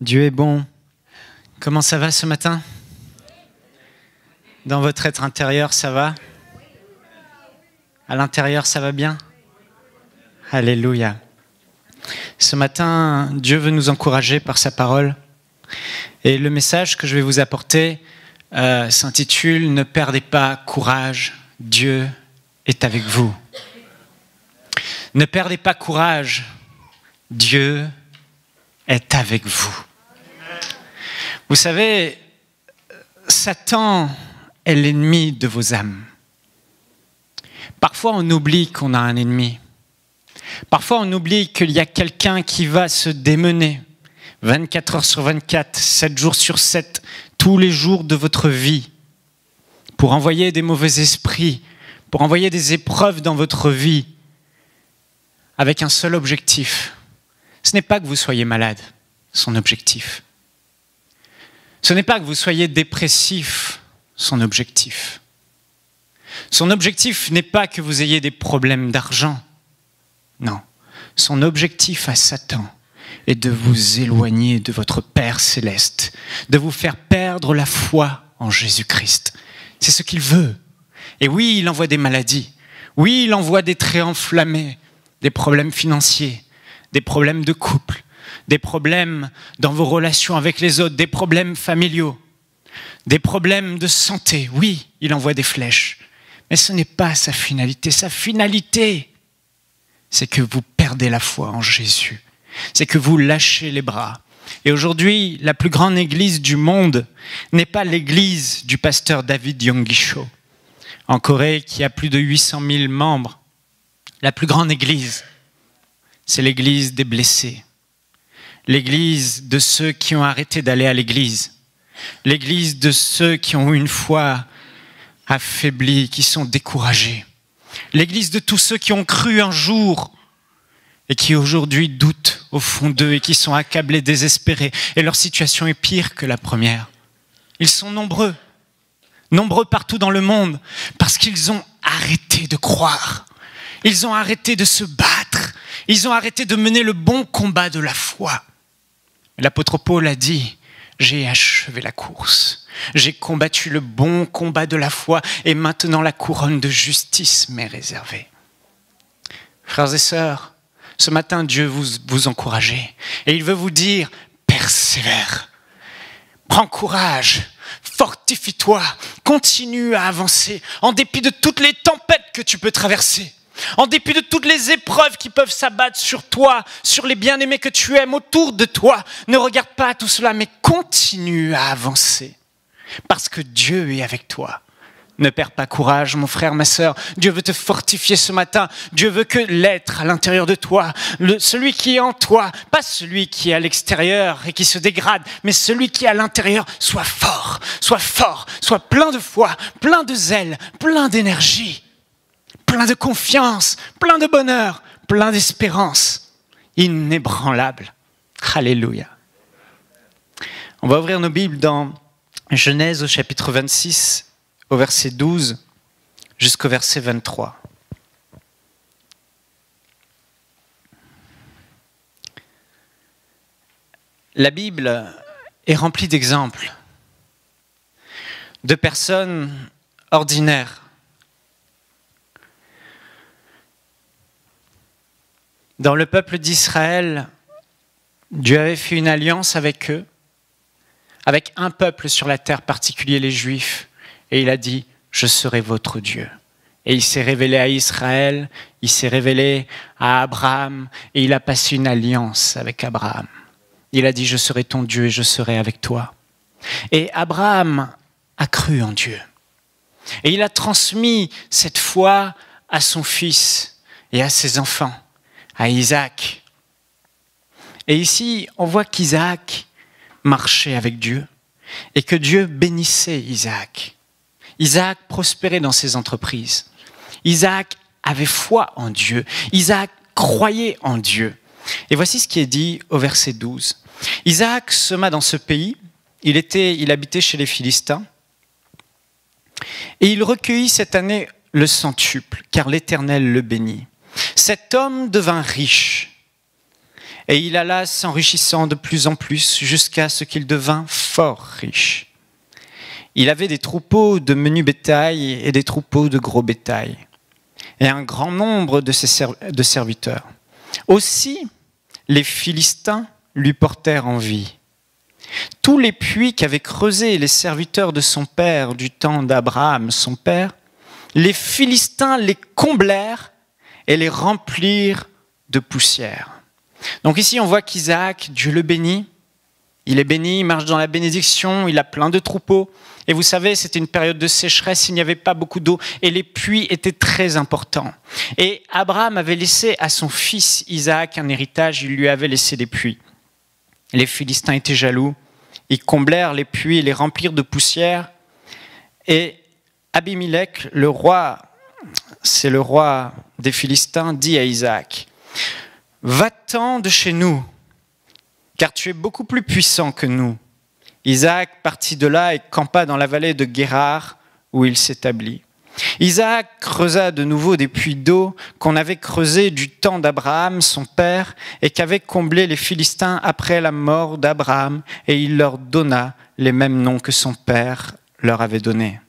Dieu est bon. Comment ça va ce matin? Dans votre être intérieur, ça va? À l'intérieur, ça va bien? Alléluia. Ce matin, Dieu veut nous encourager par sa parole. Et le message que je vais vous apporter s'intitule « Ne perdez pas courage, Dieu est avec vous ». Ne perdez pas courage, Dieu est avec vous. Vous savez, Satan est l'ennemi de vos âmes. Parfois, on oublie qu'on a un ennemi. Parfois, on oublie qu'il y a quelqu'un qui va se démener 24 heures sur 24, 7 jours sur 7, tous les jours de votre vie, pour envoyer des mauvais esprits, pour envoyer des épreuves dans votre vie, avec un seul objectif. Ce n'est pas que vous soyez malade, son objectif. Ce n'est pas que vous soyez dépressif, son objectif. Son objectif n'est pas que vous ayez des problèmes d'argent. Non, son objectif à Satan est de vous éloigner de votre Père céleste, de vous faire perdre la foi en Jésus-Christ. C'est ce qu'il veut. Et oui, il envoie des maladies. Oui, il envoie des traits enflammés, des problèmes financiers, des problèmes de couple, des problèmes dans vos relations avec les autres, des problèmes familiaux, des problèmes de santé. Oui, il envoie des flèches. Mais ce n'est pas sa finalité. Sa finalité, c'est que vous perdez la foi en Jésus. C'est que vous lâchez les bras. Et aujourd'hui, la plus grande église du monde n'est pas l'église du pasteur David Yonggi-cho en Corée, qui a plus de 800 000 membres. La plus grande église, c'est l'église des blessés. L'église de ceux qui ont arrêté d'aller à l'église. L'église de ceux qui ont une foi affaiblis, qui sont découragés. L'église de tous ceux qui ont cru un jour et qui aujourd'hui doutent au fond d'eux et qui sont accablés, désespérés. Et leur situation est pire que la première. Ils sont nombreux partout dans le monde parce qu'ils ont arrêté de croire. Ils ont arrêté de se battre. Ils ont arrêté de mener le bon combat de la foi. L'apôtre Paul a dit: j'ai achevé la course. J'ai combattu le bon combat de la foi et maintenant la couronne de justice m'est réservée. Frères et sœurs, ce matin, Dieu vous encourage et il veut vous dire: persévère, prends courage, fortifie-toi, continue à avancer en dépit de toutes les tempêtes que tu peux traverser. En dépit de toutes les épreuves qui peuvent s'abattre sur toi, sur les bien-aimés que tu aimes autour de toi, ne regarde pas tout cela, mais continue à avancer. Parce que Dieu est avec toi. Ne perds pas courage, mon frère, ma sœur. Dieu veut te fortifier ce matin. Dieu veut que l'être à l'intérieur de toi, celui qui est en toi, pas celui qui est à l'extérieur et qui se dégrade, mais celui qui est à l'intérieur, soit fort, soit plein de foi, plein de zèle, plein d'énergie. Plein de confiance, plein de bonheur, plein d'espérance, inébranlable. Alléluia. On va ouvrir nos Bibles dans Genèse au chapitre 26, au verset 12 jusqu'au verset 23. La Bible est remplie d'exemples de personnes ordinaires. Dans le peuple d'Israël, Dieu avait fait une alliance avec eux, avec un peuple sur la terre particulier, les Juifs. Et il a dit: je serai votre Dieu. Et il s'est révélé à Israël, il s'est révélé à Abraham, et il a passé une alliance avec Abraham. Il a dit: je serai ton Dieu et je serai avec toi. Et Abraham a cru en Dieu. Et il a transmis cette foi à son fils et à ses enfants, à Isaac. Et ici, on voit qu'Isaac marchait avec Dieu et que Dieu bénissait Isaac. Isaac prospérait dans ses entreprises. Isaac avait foi en Dieu. Isaac croyait en Dieu. Et voici ce qui est dit au verset 12. Isaac sema dans ce pays. Il habitait chez les Philistins. Et il recueillit cette année le centuple, car l'Éternel le bénit. Cet homme devint riche Et il alla s'enrichissant de plus en plus jusqu'à ce qu'il devint fort riche. Il avait des troupeaux de menu bétail et des troupeaux de gros bétail, et un grand nombre de serviteurs. Aussi, les Philistins lui portèrent envie. Tous les puits qu'avaient creusés les serviteurs de son père du temps d'Abraham, son père, les Philistins les comblèrent et les remplirent de poussière. Donc ici, on voit qu'Isaac, Dieu le bénit. Il est béni, il marche dans la bénédiction, il a plein de troupeaux. Et vous savez, c'était une période de sécheresse, il n'y avait pas beaucoup d'eau et les puits étaient très importants. Et Abraham avait laissé à son fils Isaac un héritage, il lui avait laissé des puits. Les Philistins étaient jaloux, ils comblèrent les puits et les remplirent de poussière. Et Abimelech, le roi, c'est le roi des Philistins, dit à Isaac, « Va-t'en de chez nous, car tu es beaucoup plus puissant que nous. » Isaac partit de là et campa dans la vallée de Guérar, où il s'établit. Isaac creusa de nouveau des puits d'eau qu'on avait creusés du temps d'Abraham, son père, et qu'avaient comblés les Philistins après la mort d'Abraham, et il leur donna les mêmes noms que son père leur avait donnés.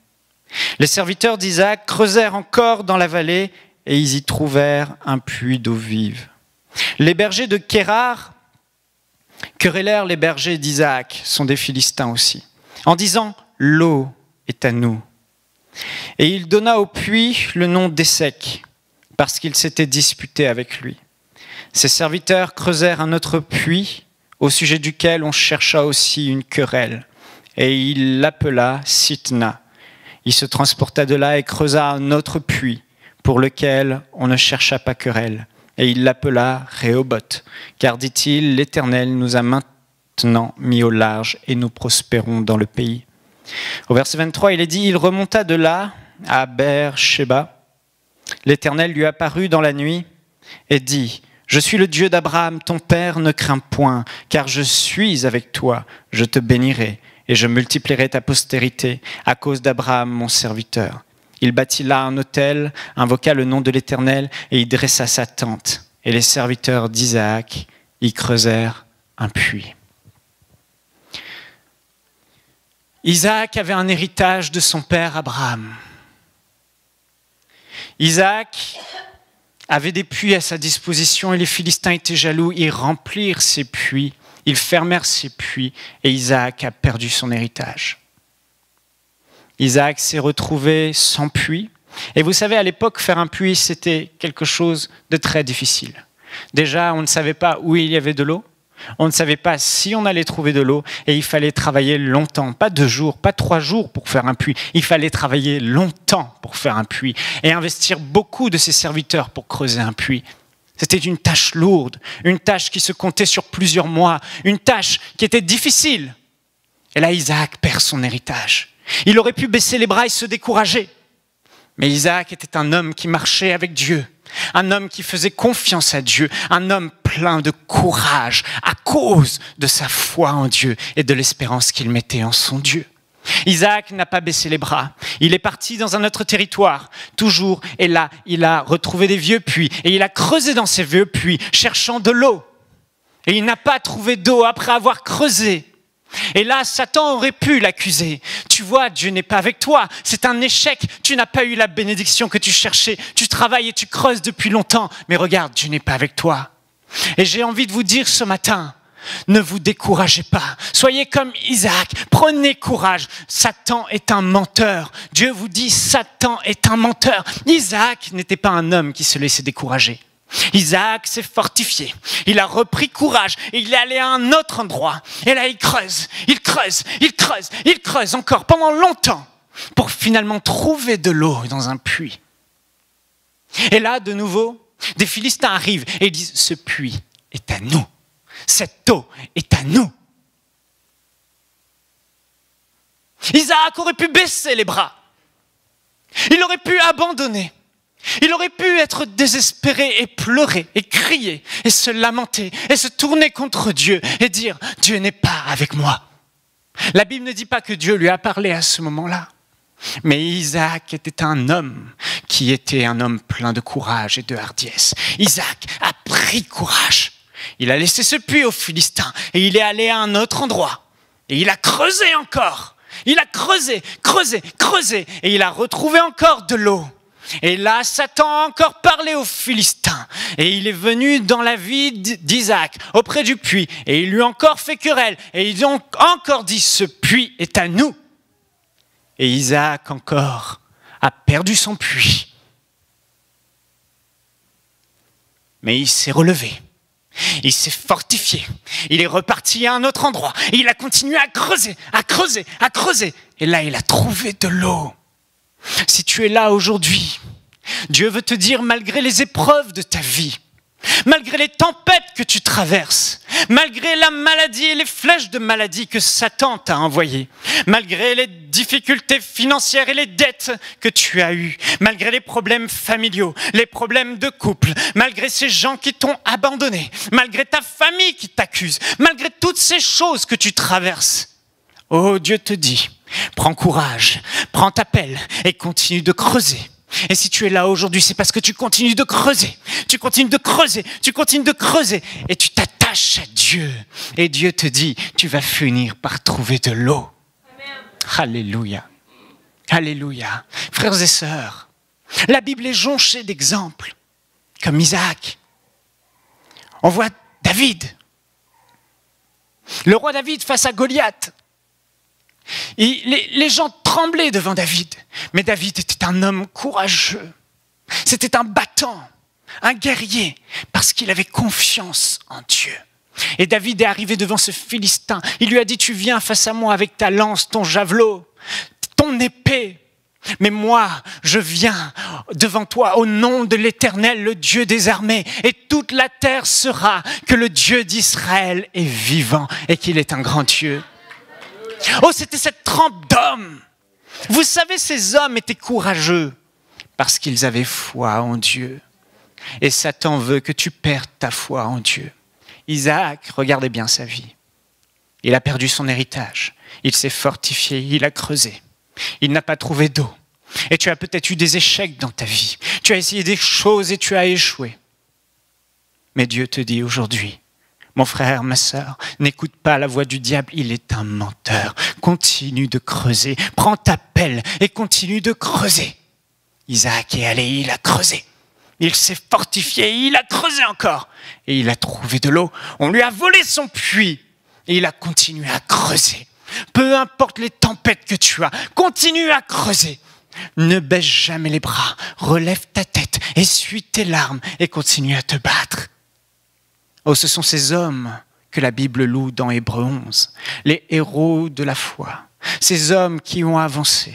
Les serviteurs d'Isaac creusèrent encore dans la vallée, et ils y trouvèrent un puits d'eau vive. Les bergers de Guérar querellèrent les bergers d'Isaac, sont des Philistins aussi, en disant « L'eau est à nous ». Et il donna au puits le nom d'Essek, parce qu'il s'était disputé avec lui. Ses serviteurs creusèrent un autre puits, au sujet duquel on chercha aussi une querelle, et il l'appela Sitna. Il se transporta de là et creusa un autre puits, pour lequel on ne chercha pas querelle. Et il l'appela Rehoboth, car, dit-il, l'Éternel nous a maintenant mis au large et nous prospérons dans le pays. Au verset 23, il est dit, il remonta de là à Beer-Sheba. L'Éternel lui apparut dans la nuit et dit, je suis le Dieu d'Abraham, ton père, ne crains point, car je suis avec toi, je te bénirai et je multiplierai ta postérité à cause d'Abraham, mon serviteur. Il bâtit là un autel, invoqua le nom de l'Éternel et y dressa sa tente. Et les serviteurs d'Isaac y creusèrent un puits. Isaac avait un héritage de son père Abraham. Isaac avait des puits à sa disposition et les Philistins étaient jaloux. Ils remplirent ces puits, ils fermèrent ces puits et Isaac a perdu son héritage. Isaac s'est retrouvé sans puits. Et vous savez, à l'époque, faire un puits, c'était quelque chose de très difficile. Déjà, on ne savait pas où il y avait de l'eau. On ne savait pas si on allait trouver de l'eau. Et il fallait travailler longtemps. Pas 2 jours, pas 3 jours pour faire un puits. Il fallait travailler longtemps pour faire un puits. Et investir beaucoup de ses serviteurs pour creuser un puits. C'était une tâche lourde. Une tâche qui se comptait sur plusieurs mois. Une tâche qui était difficile. Et là, Isaac perd son héritage. Il aurait pu baisser les bras et se décourager. Mais Isaac était un homme qui marchait avec Dieu, un homme qui faisait confiance à Dieu, un homme plein de courage à cause de sa foi en Dieu et de l'espérance qu'il mettait en son Dieu. Isaac n'a pas baissé les bras. Il est parti dans un autre territoire, toujours, et là, il a retrouvé des vieux puits, et il a creusé dans ces vieux puits, cherchant de l'eau. Et il n'a pas trouvé d'eau après avoir creusé. Et là, Satan aurait pu l'accuser. Tu vois, Dieu n'est pas avec toi. C'est un échec. Tu n'as pas eu la bénédiction que tu cherchais. Tu travailles et tu creuses depuis longtemps. Mais regarde, Dieu n'est pas avec toi. Et j'ai envie de vous dire ce matin, ne vous découragez pas. Soyez comme Isaac. Prenez courage. Satan est un menteur. Dieu vous dit, Satan est un menteur. Isaac n'était pas un homme qui se laissait décourager. Isaac s'est fortifié, il a repris courage et il est allé à un autre endroit. Et là, il creuse encore pendant longtemps pour finalement trouver de l'eau dans un puits. Et là, de nouveau, des Philistins arrivent et ils disent, ce puits est à nous, cette eau est à nous. Isaac aurait pu baisser les bras, il aurait pu abandonner. Il aurait pu être désespéré et pleurer et crier et se lamenter et se tourner contre Dieu et dire « Dieu n'est pas avec moi ». La Bible ne dit pas que Dieu lui a parlé à ce moment-là. Mais Isaac était un homme qui était un homme plein de courage et de hardiesse. Isaac a pris courage. Il a laissé ce puits aux Philistins et il est allé à un autre endroit. Et il a creusé encore. Il a creusé, creusé, creusé et il a retrouvé encore de l'eau. Et là, Satan a encore parlé aux Philistins. Et il est venu dans la vie d'Isaac, auprès du puits. Et il lui a encore fait querelle. Et ils ont encore dit, ce puits est à nous. Et Isaac encore a perdu son puits. Mais il s'est relevé. Il s'est fortifié. Il est reparti à un autre endroit. Et il a continué à creuser, à creuser, à creuser. Et là, il a trouvé de l'eau. Si tu es là aujourd'hui, Dieu veut te dire, malgré les épreuves de ta vie, malgré les tempêtes que tu traverses, malgré la maladie et les flèches de maladie que Satan t'a envoyées, malgré les difficultés financières et les dettes que tu as eues, malgré les problèmes familiaux, les problèmes de couple, malgré ces gens qui t'ont abandonné, malgré ta famille qui t'accuse, malgré toutes ces choses que tu traverses, oh, Dieu te dit, prends courage, prends ta pelle et continue de creuser. Et si tu es là aujourd'hui, c'est parce que tu continues de creuser. Tu continues de creuser, tu continues de creuser. Et tu t'attaches à Dieu. Et Dieu te dit, tu vas finir par trouver de l'eau. Amen. Alléluia. Alléluia. Frères et sœurs, la Bible est jonchée d'exemples, comme Isaac. On voit David. Le roi David face à Goliath. Les gens tremblaient devant David, mais David était un homme courageux, c'était un battant, un guerrier, parce qu'il avait confiance en Dieu. Et David est arrivé devant ce Philistin, il lui a dit, tu viens face à moi avec ta lance, ton javelot, ton épée, mais moi, je viens devant toi au nom de l'Éternel, le Dieu des armées, et toute la terre saura que le Dieu d'Israël est vivant et qu'il est un grand Dieu. Oh, c'était cette trempe d'hommes. Vous savez, ces hommes étaient courageux parce qu'ils avaient foi en Dieu. Et Satan veut que tu perdes ta foi en Dieu. Isaac, regardez bien sa vie. Il a perdu son héritage. Il s'est fortifié, il a creusé. Il n'a pas trouvé d'eau. Et tu as peut-être eu des échecs dans ta vie. Tu as essayé des choses et tu as échoué. Mais Dieu te dit aujourd'hui, mon frère, ma sœur, n'écoute pas la voix du diable, il est un menteur. Continue de creuser, prends ta pelle et continue de creuser. Isaac est allé, il a creusé. Il s'est fortifié, il a creusé encore. Et il a trouvé de l'eau. On lui a volé son puits. Et il a continué à creuser. Peu importe les tempêtes que tu as, continue à creuser. Ne baisse jamais les bras, relève ta tête, essuie tes larmes et continue à te battre. Oh, ce sont ces hommes que la Bible loue dans Hébreux 11, les héros de la foi, ces hommes qui ont avancé,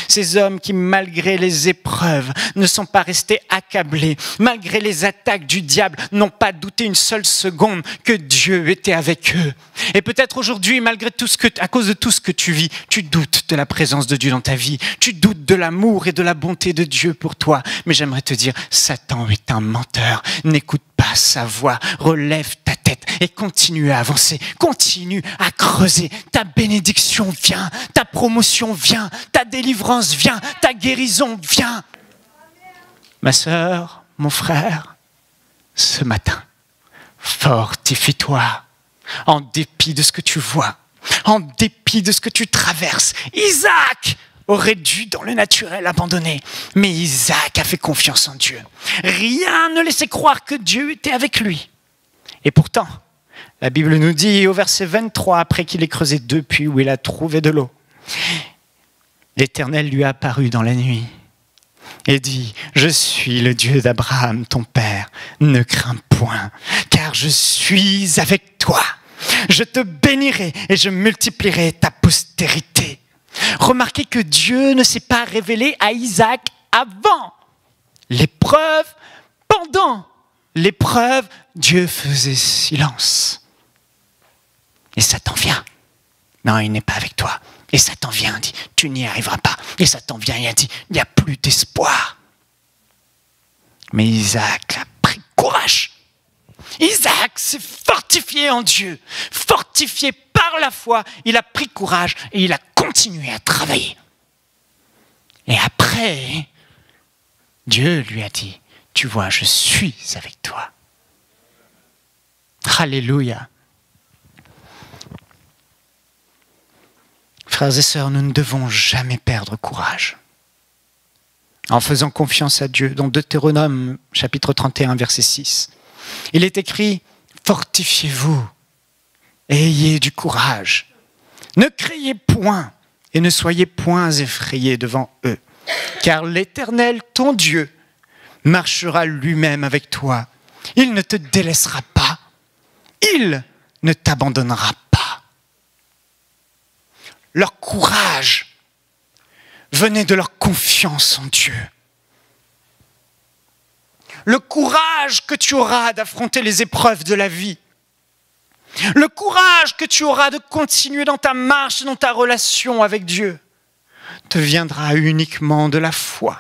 ces hommes qui, malgré les épreuves, ne sont pas restés accablés, malgré les attaques du diable, n'ont pas douté une seule seconde que Dieu était avec eux. Et peut-être aujourd'hui, malgré tout à cause de tout ce que tu vis, tu doutes de la présence de Dieu dans ta vie, tu doutes de l'amour et de la bonté de Dieu pour toi. Mais j'aimerais te dire, Satan est un menteur, n'écoute pas sa voix, relève ta tête et continue à avancer, continue à creuser. Ta bénédiction vient, ta promotion vient, ta délivrance vient, ta guérison vient. Ma sœur, mon frère, ce matin, fortifie-toi en dépit de ce que tu vois, en dépit de ce que tu traverses. Isaac aurait dû dans le naturel abandonner, mais Isaac a fait confiance en Dieu. Rien ne laissait croire que Dieu était avec lui. Et pourtant, la Bible nous dit au verset 23, après qu'il ait creusé 2 puits où il a trouvé de l'eau, l'Éternel lui a apparu dans la nuit et dit, je suis le Dieu d'Abraham, ton père, ne crains point, car je suis avec toi. Je te bénirai et je multiplierai ta postérité. Remarquez que Dieu ne s'est pas révélé à Isaac avant l'épreuve, pendant l'épreuve, Dieu faisait silence. Et Satan vient. Non, il n'est pas avec toi. Et Satan vient, dit, tu n'y arriveras pas. Et Satan vient et a dit, il n'y a plus d'espoir. Mais Isaac a pris courage. Isaac s'est fortifié en Dieu. Fortifié par la foi, il a pris courage et il a continué à travailler. Et après, Dieu lui a dit, tu vois, je suis avec toi. Alléluia. Frères et sœurs, nous ne devons jamais perdre courage. En faisant confiance à Dieu, dans Deutéronome, chapitre 31, verset 6, il est écrit « Fortifiez-vous et ayez du courage. Ne criez point et ne soyez point effrayés devant eux, car l'Éternel, ton Dieu, marchera lui-même avec toi. Il ne te délaissera pas. Il ne t'abandonnera pas. » Leur courage venait de leur confiance en Dieu. Le courage que tu auras d'affronter les épreuves de la vie, le courage que tu auras de continuer dans ta marche et dans ta relation avec Dieu, te viendra uniquement de la foi.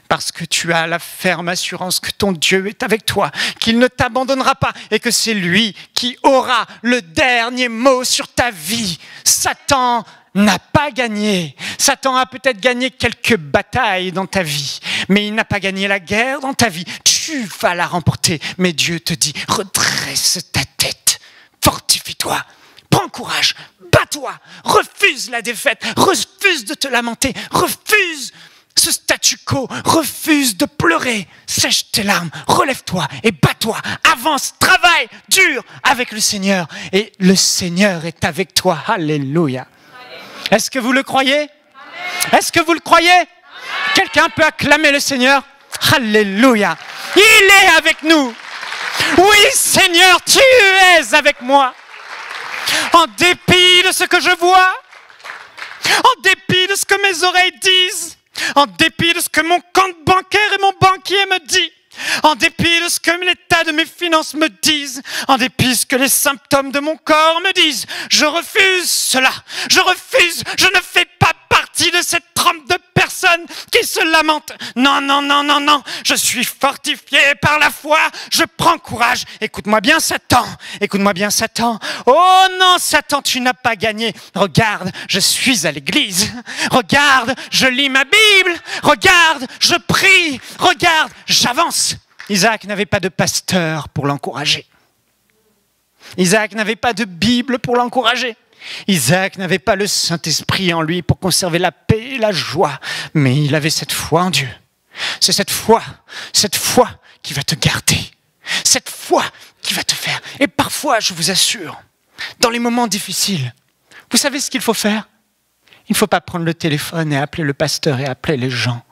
Parce que tu as la ferme assurance que ton Dieu est avec toi, qu'il ne t'abandonnera pas et que c'est lui qui aura le dernier mot sur ta vie. Satan n'a pas gagné. Satan a peut-être gagné quelques batailles dans ta vie, mais il n'a pas gagné la guerre dans ta vie. Tu vas la remporter, mais Dieu te dit, redresse ta tête, fortifie-toi, prends courage, bats-toi, refuse la défaite, refuse de te lamenter, refuse ce statu quo, refuse de pleurer, sèche tes larmes, relève-toi et bats-toi, avance, travaille, dur avec le Seigneur. Et le Seigneur est avec toi. Alléluia. Est-ce que vous le croyez? Est-ce que vous le croyez? Quelqu'un peut acclamer le Seigneur? Alléluia. Il est avec nous. Oui, Seigneur, tu es avec moi. En dépit de ce que je vois, en dépit de ce que mes oreilles disent, en dépit de ce que mon compte bancaire et mon banquier me dit, en dépit de ce que l'état de mes finances me disent, en dépit de ce que les symptômes de mon corps me disent, je refuse cela, je refuse, je ne fais pas partie de cette trempe de personnes qui se lamentent. Non, non, non, non, non, je suis fortifié par la foi, je prends courage. Écoute-moi bien, Satan, écoute-moi bien, Satan. Oh non, Satan, tu n'as pas gagné. Regarde, je suis à l'église. Regarde, je lis ma Bible. Regarde, je prie. Regarde, j'avance. Isaac n'avait pas de pasteur pour l'encourager. Isaac n'avait pas de Bible pour l'encourager. Isaac n'avait pas le Saint-Esprit en lui pour conserver la paix et la joie, mais il avait cette foi en Dieu. C'est cette foi qui va te garder, cette foi qui va te faire. Et parfois, je vous assure, dans les moments difficiles, vous savez ce qu'il faut faire? Il ne faut pas prendre le téléphone et appeler le pasteur et appeler les gens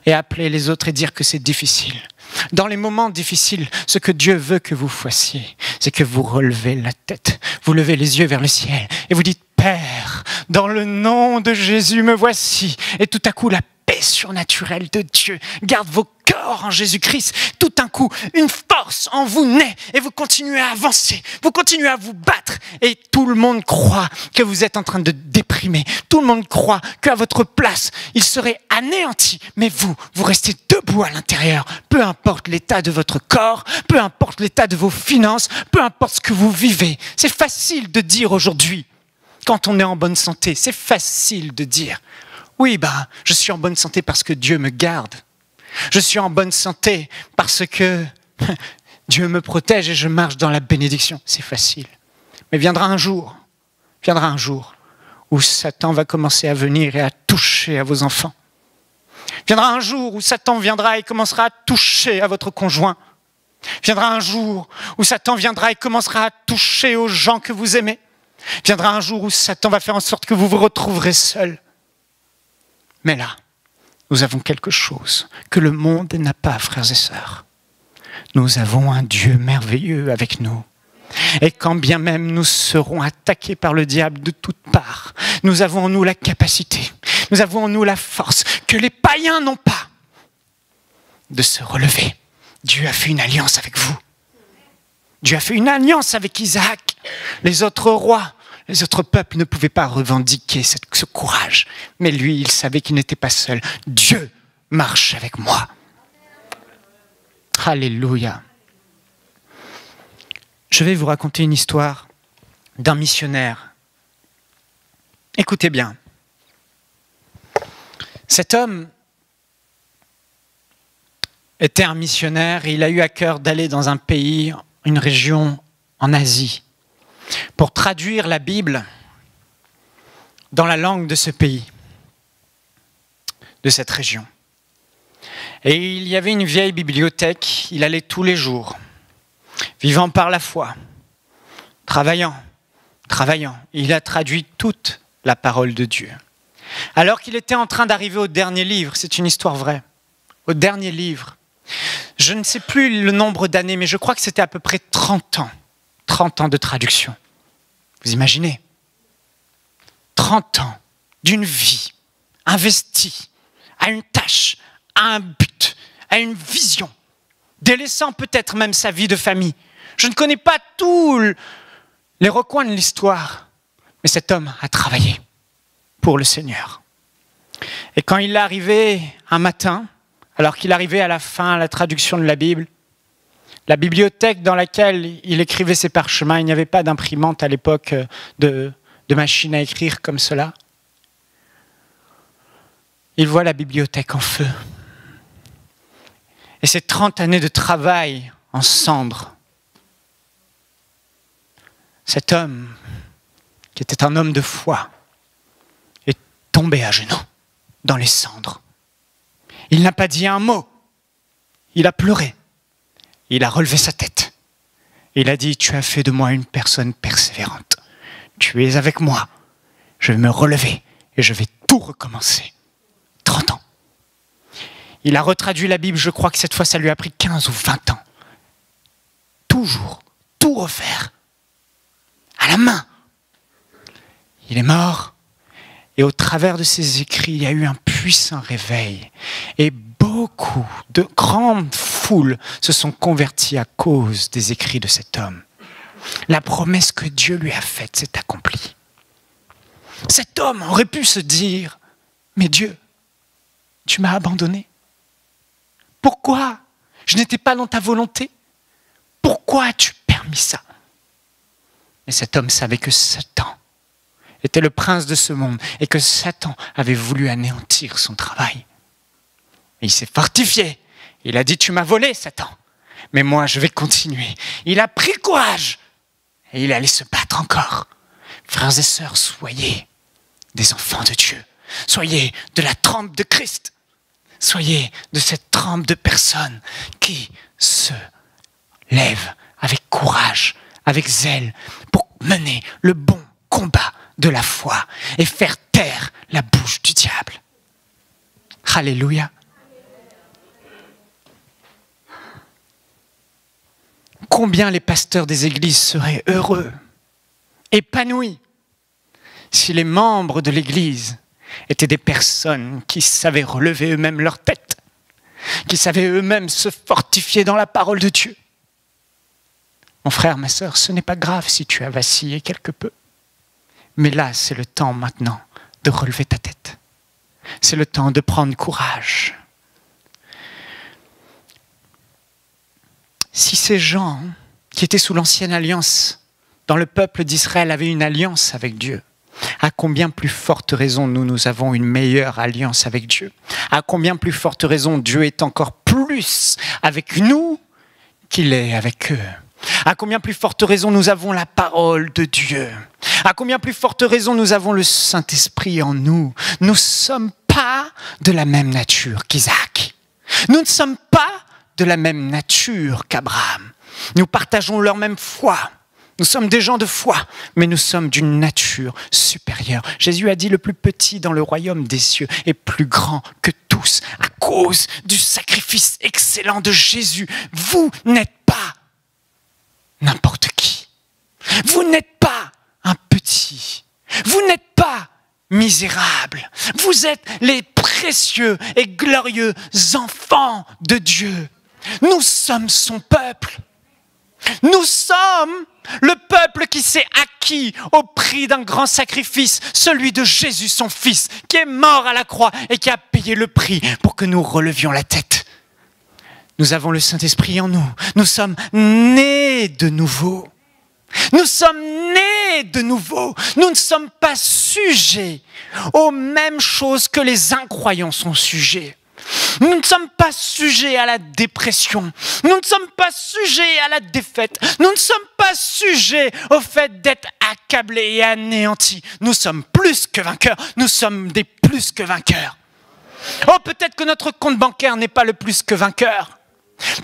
et appeler les autres et dire que c'est difficile. Dans les moments difficiles, ce que Dieu veut que vous fassiez, c'est que vous relevez la tête, vous levez les yeux vers le ciel et vous dites « Père, dans le nom de Jésus, me voici ». Et tout à coup, la paix surnaturelle de Dieu garde vos corps en Jésus-Christ. Tout d'un coup, une force en vous naît et vous continuez à avancer, vous continuez à vous battre et tout le monde croit que vous êtes en train de déprimer. Tout le monde croit qu'à votre place, il serait anéanti. Mais vous restez debout à l'intérieur. Peu importe l'état de votre corps, peu importe l'état de vos finances, peu importe ce que vous vivez. C'est facile de dire aujourd'hui, quand on est en bonne santé, c'est facile de dire « Oui, je suis en bonne santé parce que Dieu me garde. Je suis en bonne santé parce que Dieu me protège et je marche dans la bénédiction. » C'est facile. Mais viendra un jour où Satan va commencer à venir et à toucher à vos enfants. Viendra un jour où Satan viendra et commencera à toucher à votre conjoint. Viendra un jour où Satan viendra et commencera à toucher aux gens que vous aimez. Viendra un jour où Satan va faire en sorte que vous vous retrouverez seul. Mais là, nous avons quelque chose que le monde n'a pas, frères et sœurs. Nous avons un Dieu merveilleux avec nous. Et quand bien même nous serons attaqués par le diable de toutes parts, nous avons en nous la capacité, nous avons en nous la force que les païens n'ont pas de se relever. Dieu a fait une alliance avec vous. Dieu a fait une alliance avec Isaac. Les autres rois, les autres peuples ne pouvaient pas revendiquer ce courage. Mais lui, il savait qu'il n'était pas seul. Dieu marche avec moi. Alléluia. Je vais vous raconter une histoire d'un missionnaire. Écoutez bien. Cet homme était un missionnaire et il a eu à cœur d'aller dans un pays, une région en Asie pour traduire la Bible dans la langue de ce pays, de cette région. Et il y avait une vieille bibliothèque, il allait tous les jours, vivant par la foi, travaillant. Il a traduit toute la parole de Dieu. Alors qu'il était en train d'arriver au dernier livre, c'est une histoire vraie, au dernier livre, je ne sais plus le nombre d'années, mais je crois que c'était à peu près 30 ans de traduction. Vous imaginez ? 30 ans d'une vie investie à une tâche, à un but, à une vision, délaissant peut-être même sa vie de famille. Je ne connais pas tous les recoins de l'histoire, mais cet homme a travaillé pour le Seigneur. Et quand il est arrivé un matin, alors qu'il arrivait à la fin, à la traduction de la Bible, la bibliothèque dans laquelle il écrivait ses parchemins, il n'y avait pas d'imprimante à l'époque de machine à écrire comme cela. Il voit la bibliothèque en feu. Et ces 30 années de travail en cendres. Cet homme, qui était un homme de foi, est tombé à genoux dans les cendres. Il n'a pas dit un mot. Il a pleuré. Il a relevé sa tête. Il a dit, tu as fait de moi une personne persévérante. Tu es avec moi. Je vais me relever et je vais tout recommencer. 30 ans. Il a retraduit la Bible, je crois que cette fois ça lui a pris 15 ou 20 ans. Toujours, tout refaire. À la main. Il est mort. Et au travers de ses écrits, il y a eu un puissant réveil. Et beaucoup de grandes foules se sont converties à cause des écrits de cet homme. La promesse que Dieu lui a faite s'est accomplie. Cet homme aurait pu se dire, mais Dieu, tu m'as abandonné. Pourquoi ? Je n'étais pas dans ta volonté. Pourquoi as-tu permis ça ? Mais cet homme savait que Satan était le prince de ce monde et que Satan avait voulu anéantir son travail. Et il s'est fortifié. Il a dit, tu m'as volé, Satan. Mais moi, je vais continuer. Il a pris courage. Et il allait se battre encore. Frères et sœurs, soyez des enfants de Dieu. Soyez de la trempe de Christ. Soyez de cette trempe de personnes qui se lèvent avec courage, avec zèle, pour mener le bon combat de la foi et faire taire la bouche du diable. Alléluia. Combien les pasteurs des églises seraient heureux, épanouis, si les membres de l'église étaient des personnes qui savaient relever eux-mêmes leur tête, qui savaient eux-mêmes se fortifier dans la parole de Dieu. Mon frère, ma sœur, ce n'est pas grave si tu as vacillé quelque peu. Mais là, c'est le temps maintenant de relever ta tête. C'est le temps de prendre courage. Si ces gens qui étaient sous l'ancienne alliance, dans le peuple d'Israël, avaient une alliance avec Dieu, à combien plus forte raison nous avons une meilleure alliance avec Dieu ? À combien plus forte raison Dieu est encore plus avec nous qu'il est avec eux ? À combien plus forte raison nous avons la parole de Dieu ? À combien plus forte raison nous avons le Saint-Esprit en nous ? Nous ne sommes pas de la même nature qu'Isaac. Nous ne sommes pas de la même nature qu'Abraham. Nous partageons leur même foi. Nous sommes des gens de foi, mais nous sommes d'une nature supérieure. Jésus a dit, le plus petit dans le royaume des cieux est plus grand que tous. À cause du sacrifice excellent de Jésus, vous n'êtes pas n'importe qui. Vous n'êtes pas un petit. Vous n'êtes pas misérable. Vous êtes les précieux et glorieux enfants de Dieu. Nous sommes son peuple. Nous sommes le peuple qui s'est acquis au prix d'un grand sacrifice, celui de Jésus, son Fils, qui est mort à la croix et qui a payé le prix pour que nous relevions la tête. Nous avons le Saint-Esprit en nous. Nous sommes nés de nouveau. Nous sommes nés de nouveau. Nous ne sommes pas sujets aux mêmes choses que les incroyants sont sujets. Nous ne sommes pas sujets à la dépression. Nous ne sommes pas sujets à la défaite. Nous ne sommes pas sujets au fait d'être accablés et anéantis. Nous sommes plus que vainqueurs. Nous sommes des plus que vainqueurs. Oh, peut-être que notre compte bancaire n'est pas le plus que vainqueur.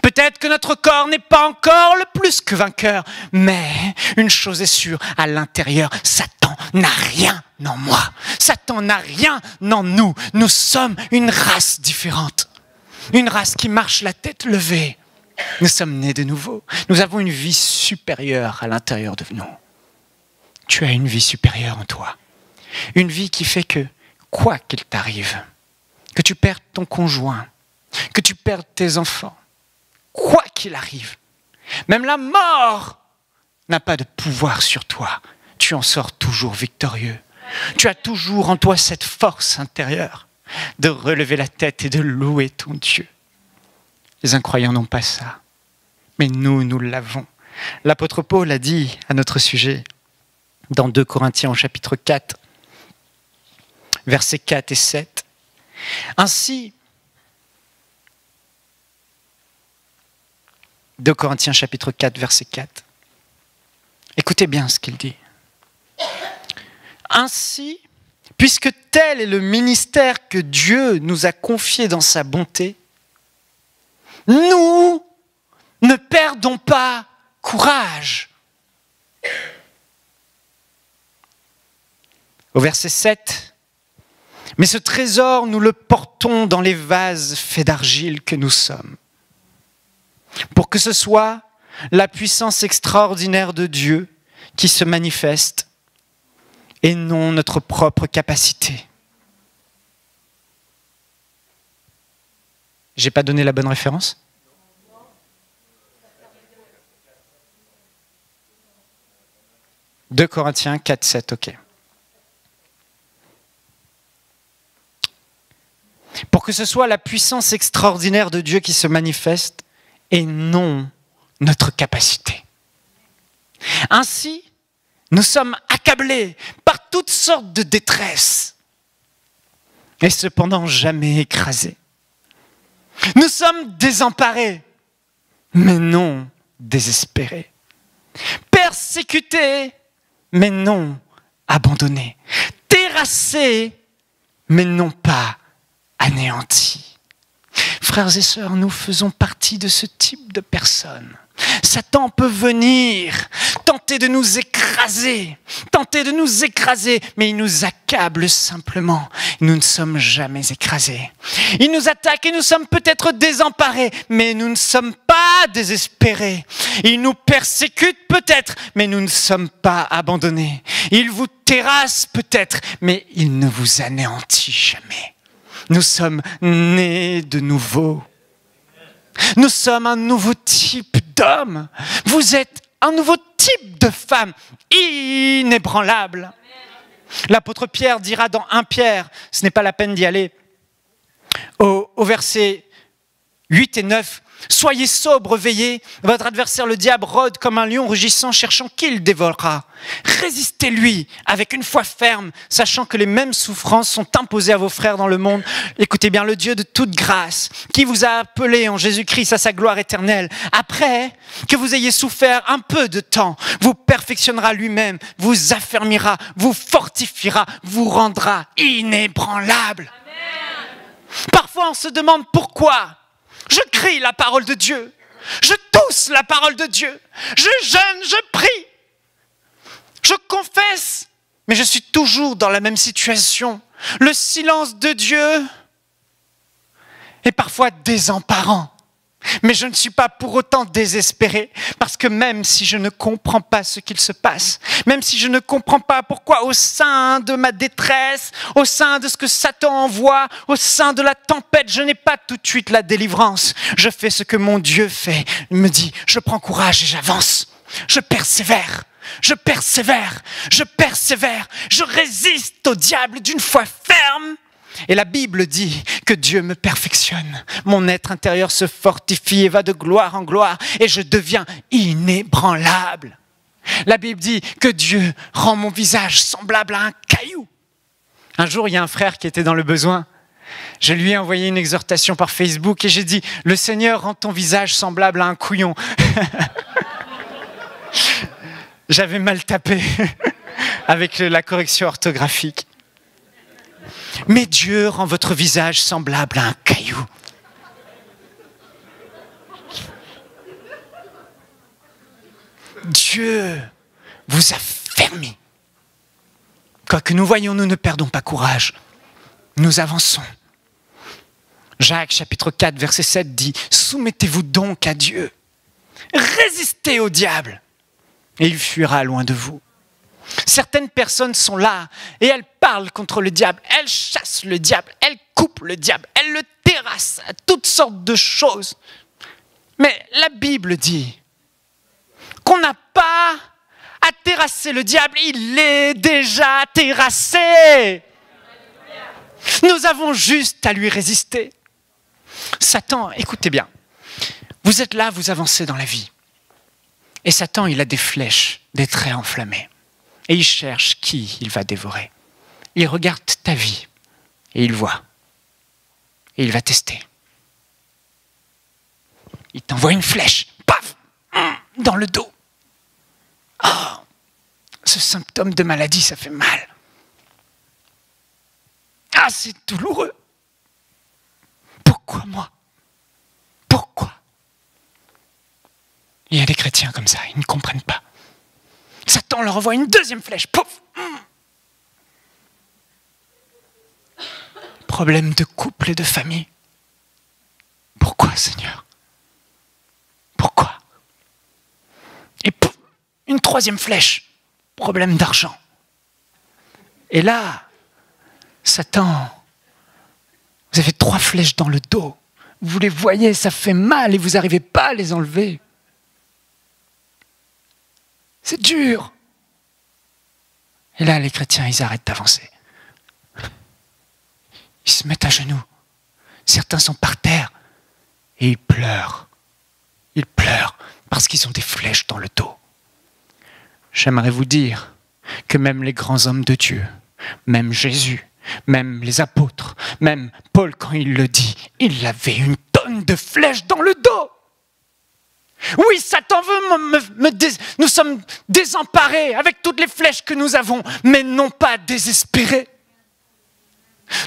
Peut-être que notre corps n'est pas encore le plus que vainqueur. Mais une chose est sûre, à l'intérieur, Satan n'a rien en moi. Satan n'a rien en nous. Nous sommes une race différente. Une race qui marche la tête levée. Nous sommes nés de nouveau. Nous avons une vie supérieure à l'intérieur de nous. Tu as une vie supérieure en toi. Une vie qui fait que, quoi qu'il t'arrive, que tu perdes ton conjoint, que tu perdes tes enfants, quoi qu'il arrive, même la mort n'a pas de pouvoir sur toi. Tu en sors toujours victorieux. Tu as toujours en toi cette force intérieure de relever la tête et de louer ton Dieu. Les incroyants n'ont pas ça, mais nous l'avons. L'apôtre Paul a dit à notre sujet, dans 2 Corinthiens au chapitre 4, versets 4 et 7, ainsi, 2 Corinthiens chapitre 4, verset 4. Écoutez bien ce qu'il dit. Ainsi, puisque tel est le ministère que Dieu nous a confié dans sa bonté, nous ne perdons pas courage. Au verset 7, mais ce trésor, nous le portons dans les vases faits d'argile que nous sommes, pour que ce soit la puissance extraordinaire de Dieu qui se manifeste et non notre propre capacité. J'ai pas donné la bonne référence ? « 2 Corinthiens 4, 7, ok. Pour que ce soit la puissance extraordinaire de Dieu qui se manifeste et non notre capacité. Ainsi, nous sommes accablés par toutes sortes de détresse et cependant jamais écrasés. Nous sommes désemparés, mais non désespérés. Persécutés, mais non abandonnés. Terrassés, mais non pas anéantis. Frères et sœurs, nous faisons partie de ce type de personnes. Satan peut venir tenter de nous écraser, mais il nous accable simplement. Nous ne sommes jamais écrasés. Il nous attaque et nous sommes peut-être désemparés, mais nous ne sommes pas désespérés. Il nous persécute peut-être, mais nous ne sommes pas abandonnés. Il vous terrasse peut-être, mais il ne vous anéantit jamais. Nous sommes nés de nouveau. Nous sommes un nouveau type d'homme. Vous êtes un nouveau type de femme, inébranlable. L'apôtre Pierre dira dans 1 Pierre, ce n'est pas la peine d'y aller, au verset 8 et 9, « Soyez sobres, veillez, votre adversaire le diable rôde comme un lion rugissant, cherchant qui le dévorera. Résistez-lui avec une foi ferme, sachant que les mêmes souffrances sont imposées à vos frères dans le monde. Écoutez bien, le Dieu de toute grâce, qui vous a appelé en Jésus-Christ à sa gloire éternelle, après que vous ayez souffert un peu de temps, vous perfectionnera lui-même, vous affermira, vous fortifiera, vous rendra inébranlable. » Parfois on se demande pourquoi. Je crie la parole de Dieu. Je tousse la parole de Dieu. Je jeûne, je prie. Je confesse. Mais je suis toujours dans la même situation. Le silence de Dieu est parfois désemparant. Mais je ne suis pas pour autant désespéré, parce que même si je ne comprends pas ce qu'il se passe, même si je ne comprends pas pourquoi au sein de ma détresse, au sein de ce que Satan envoie, au sein de la tempête, je n'ai pas tout de suite la délivrance. Je fais ce que mon Dieu fait. Il me dit, je prends courage et j'avance. Je persévère. Je persévère. Je persévère. Je résiste au diable d'une foi ferme. Et la Bible dit que Dieu me perfectionne. Mon être intérieur se fortifie et va de gloire en gloire et je deviens inébranlable. La Bible dit que Dieu rend mon visage semblable à un caillou. Un jour, il y a un frère qui était dans le besoin Je lui ai envoyé une exhortation par Facebook et j'ai dit « Le Seigneur rend ton visage semblable à un couillon. » J'avais mal tapé avec la correction orthographique. Mais Dieu rend votre visage semblable à un caillou. Dieu vous a fermé. Quoi que nous voyons, nous ne perdons pas courage. Nous avançons. Jacques chapitre 4 verset 7 dit « Soumettez-vous donc à Dieu. Résistez au diable et il fuira loin de vous. » Certaines personnes sont là et elles parlent contre le diable, elles chassent le diable, elles coupent le diable, elles le terrassent à toutes sortes de choses. Mais la Bible dit qu'on n'a pas à terrasser le diable, il est déjà terrassé. Nous avons juste à lui résister. Satan, écoutez bien, vous êtes là, vous avancez dans la vie. Et Satan, il a des flèches, des traits enflammés. Et il cherche qui il va dévorer. Il regarde ta vie et il voit. Et il va tester. Il t'envoie une flèche, paf, dans le dos. Oh, ce symptôme de maladie, ça fait mal. Ah, c'est douloureux. Pourquoi moi? Pourquoi? Il y a des chrétiens comme ça, ils ne comprennent pas. Satan leur envoie une deuxième flèche, pouf. Problème de couple et de famille. Pourquoi, Seigneur? Pourquoi? Et pouf, une troisième flèche, problème d'argent. Et là, Satan, vous avez 3 flèches dans le dos. Vous les voyez, ça fait mal et vous n'arrivez pas à les enlever. C'est dur. Et là, les chrétiens, ils arrêtent d'avancer. Ils se mettent à genoux. Certains sont par terre et ils pleurent. Ils pleurent parce qu'ils ont des flèches dans le dos. J'aimerais vous dire que même les grands hommes de Dieu, même Jésus, même les apôtres, même Paul, quand il le dit, il avait une tonne de flèches dans le dos. Oui, Satan veut nous sommes désemparés avec toutes les flèches que nous avons, mais non pas désespérés.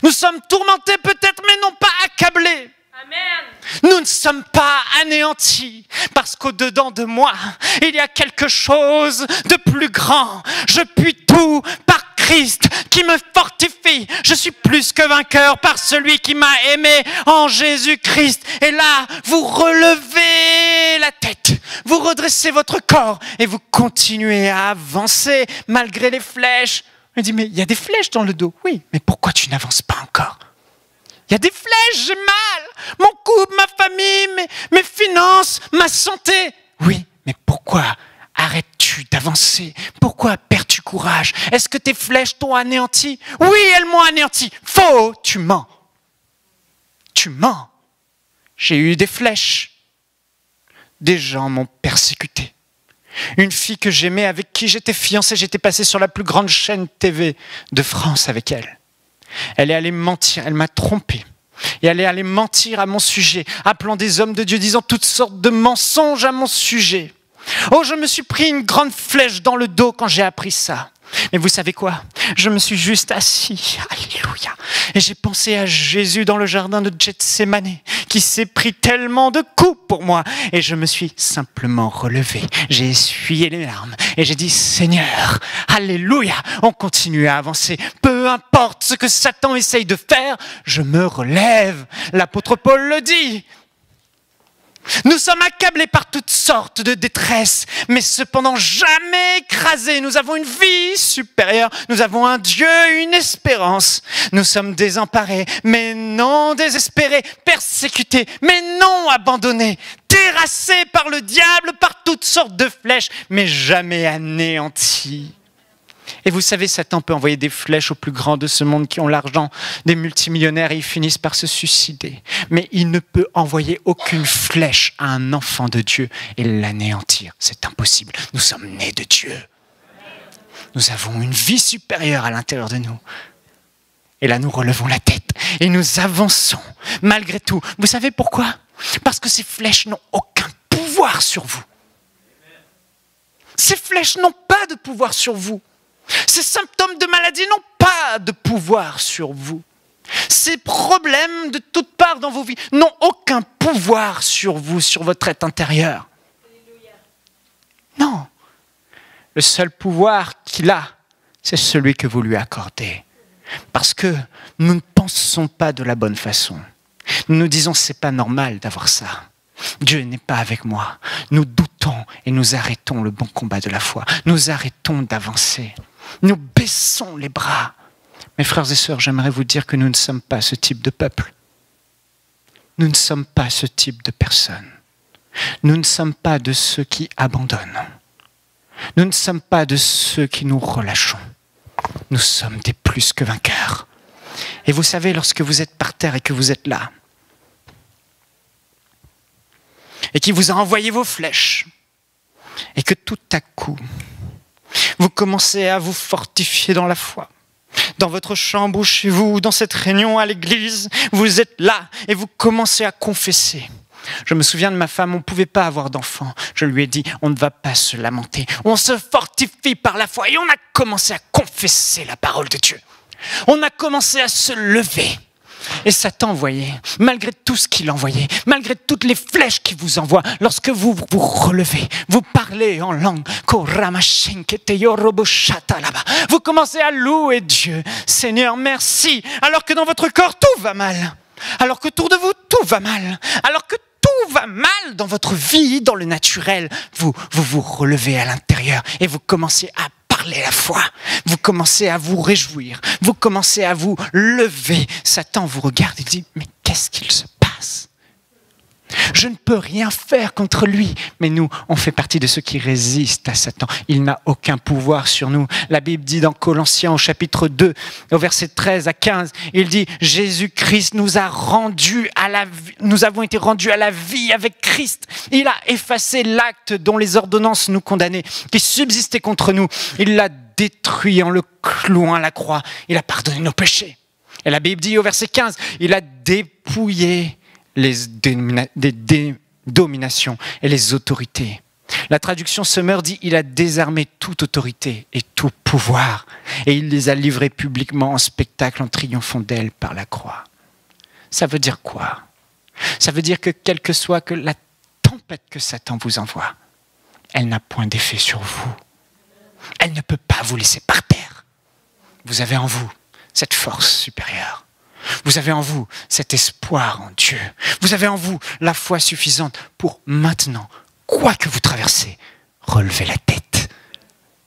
Nous sommes tourmentés peut-être, mais non pas accablés. Amen. Nous ne sommes pas anéantis, parce qu'au-dedans de moi, il y a quelque chose de plus grand. Je puis tout par Christ qui me fortifie. Je suis plus que vainqueur par celui qui m'a aimé en Jésus-Christ. Et là, vous relevez la tête, vous redressez votre corps et vous continuez à avancer malgré les flèches. On dit, mais il y a des flèches dans le dos. Oui, mais pourquoi tu n'avances pas encore? Il y a des flèches, j'ai mal. Mon couple, ma famille, mes finances, ma santé. Oui, mais pourquoi arrêtes-tu d'avancer? Pourquoi perds-tu courage? Est-ce que tes flèches t'ont anéanti? Oui, elles m'ont anéanti. Faux, tu mens. Tu mens. J'ai eu des flèches. Des gens m'ont persécuté. Une fille que j'aimais, avec qui j'étais fiancé, j'étais passé sur la plus grande chaîne TV de France avec elle. Elle est allée mentir, elle m'a trompé. Et elle est allée mentir à mon sujet, appelant des hommes de Dieu, disant toutes sortes de mensonges à mon sujet. Oh, je me suis pris une grande flèche dans le dos quand j'ai appris ça. Mais vous savez quoi? Je me suis juste assis, alléluia, et j'ai pensé à Jésus dans le jardin de Gethsémane, qui s'est pris tellement de coups pour moi, et je me suis simplement relevé, j'ai essuyé les larmes, et j'ai dit, Seigneur, alléluia, on continue à avancer, peu importe ce que Satan essaye de faire, je me relève. L'apôtre Paul le dit. Nous sommes accablés par toutes sortes de détresse, mais cependant jamais écrasés. Nous avons une vie supérieure, nous avons un Dieu, une espérance. Nous sommes désemparés, mais non désespérés, persécutés, mais non abandonnés, terrassés par le diable, par toutes sortes de flèches, mais jamais anéantis. Et vous savez, Satan peut envoyer des flèches aux plus grands de ce monde qui ont l'argent, des multimillionnaires, et ils finissent par se suicider. Mais il ne peut envoyer aucune flèche à un enfant de Dieu et l'anéantir. C'est impossible. Nous sommes nés de Dieu. Nous avons une vie supérieure à l'intérieur de nous. Et là, nous relevons la tête Et nous avançons malgré tout. Vous savez pourquoi? Parce que ces flèches n'ont aucun pouvoir sur vous. Ces flèches n'ont pas de pouvoir sur vous. Ces symptômes de maladie n'ont pas de pouvoir sur vous. Ces problèmes de toutes parts dans vos vies n'ont aucun pouvoir sur vous, sur votre être intérieur. Non. Le seul pouvoir qu'il a, c'est celui que vous lui accordez. Parce que nous ne pensons pas de la bonne façon. Nous nous disons, c'est pas normal d'avoir ça. Dieu n'est pas avec moi. Nous doutons et nous arrêtons le bon combat de la foi. Nous arrêtons d'avancer. Nous baissons les bras. Mes frères et sœurs, j'aimerais vous dire que nous ne sommes pas ce type de peuple. Nous ne sommes pas ce type de personnes. Nous ne sommes pas de ceux qui abandonnent. Nous ne sommes pas de ceux qui nous relâchons. Nous sommes des plus que vainqueurs. Et vous savez, lorsque vous êtes par terre et que vous êtes là, et qu'il vous a envoyé vos flèches, et que tout à coup, vous commencez à vous fortifier dans la foi, dans votre chambre ou chez vous, dans cette réunion à l'église, vous êtes là et vous commencez à confesser. Je me souviens de ma femme, on ne pouvait pas avoir d'enfant. Je lui ai dit, on ne va pas se lamenter. On se fortifie par la foi et on a commencé à confesser la parole de Dieu. On a commencé à se lever. Et Satan, voyez, malgré tout ce qu'il envoyait, malgré toutes les flèches qu'il vous envoie, lorsque vous vous relevez, vous parlez en langue, vous commencez à louer Dieu. Seigneur, merci. Alors que dans votre corps, tout va mal. Alors qu'autour de vous, tout va mal. Alors que tout va mal dans votre vie, dans le naturel, vous relevez à l'intérieur et vous commencez à parler la foi. Vous commencez à vous réjouir. Vous commencez à vous lever. Satan vous regarde et dit, mais qu'est-ce qu'il se passe? Je ne peux rien faire contre lui. Mais nous, on fait partie de ceux qui résistent à Satan. Il n'a aucun pouvoir sur nous. La Bible dit dans Colossiens au chapitre 2, au verset 13 à 15, il dit, Jésus-Christ nous avons été rendus à la vie avec Christ. Il a effacé l'acte dont les ordonnances nous condamnaient, qui subsistait contre nous. Il l'a détruit en le clouant à la croix. Il a pardonné nos péchés. Et la Bible dit au verset 15, il a dépouillé les dominations et les autorités. La traduction Semeur dit, il a désarmé toute autorité et tout pouvoir et il les a livrés publiquement en spectacle en triomphant d'elle par la croix. Ça veut dire quoi? Ça veut dire que quelle que soit que la tempête que Satan vous envoie, elle n'a point d'effet sur vous. Elle ne peut pas vous laisser par terre. Vous avez en vous cette force supérieure. Vous avez en vous cet espoir en Dieu. Vous avez en vous la foi suffisante pour maintenant, quoi que vous traversez, relever la tête.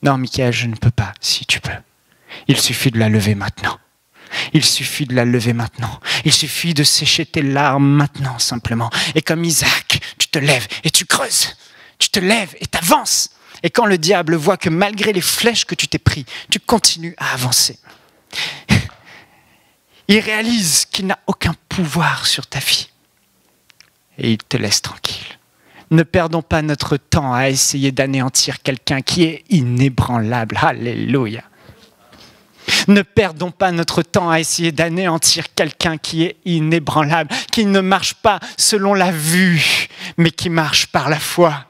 Non, Michael, je ne peux pas. Si, tu peux. Il suffit de la lever maintenant. Il suffit de la lever maintenant. Il suffit de sécher tes larmes maintenant, simplement. Et comme Isaac, tu te lèves et tu creuses. Tu te lèves et t'avances. Et quand le diable voit que malgré les flèches que tu t'es pris, tu continues à avancer, il réalise qu'il n'a aucun pouvoir sur ta vie. Et il te laisse tranquille. Ne perdons pas notre temps à essayer d'anéantir quelqu'un qui est inébranlable. Alléluia. Ne perdons pas notre temps à essayer d'anéantir quelqu'un qui est inébranlable, qui ne marche pas selon la vue, mais qui marche par la foi.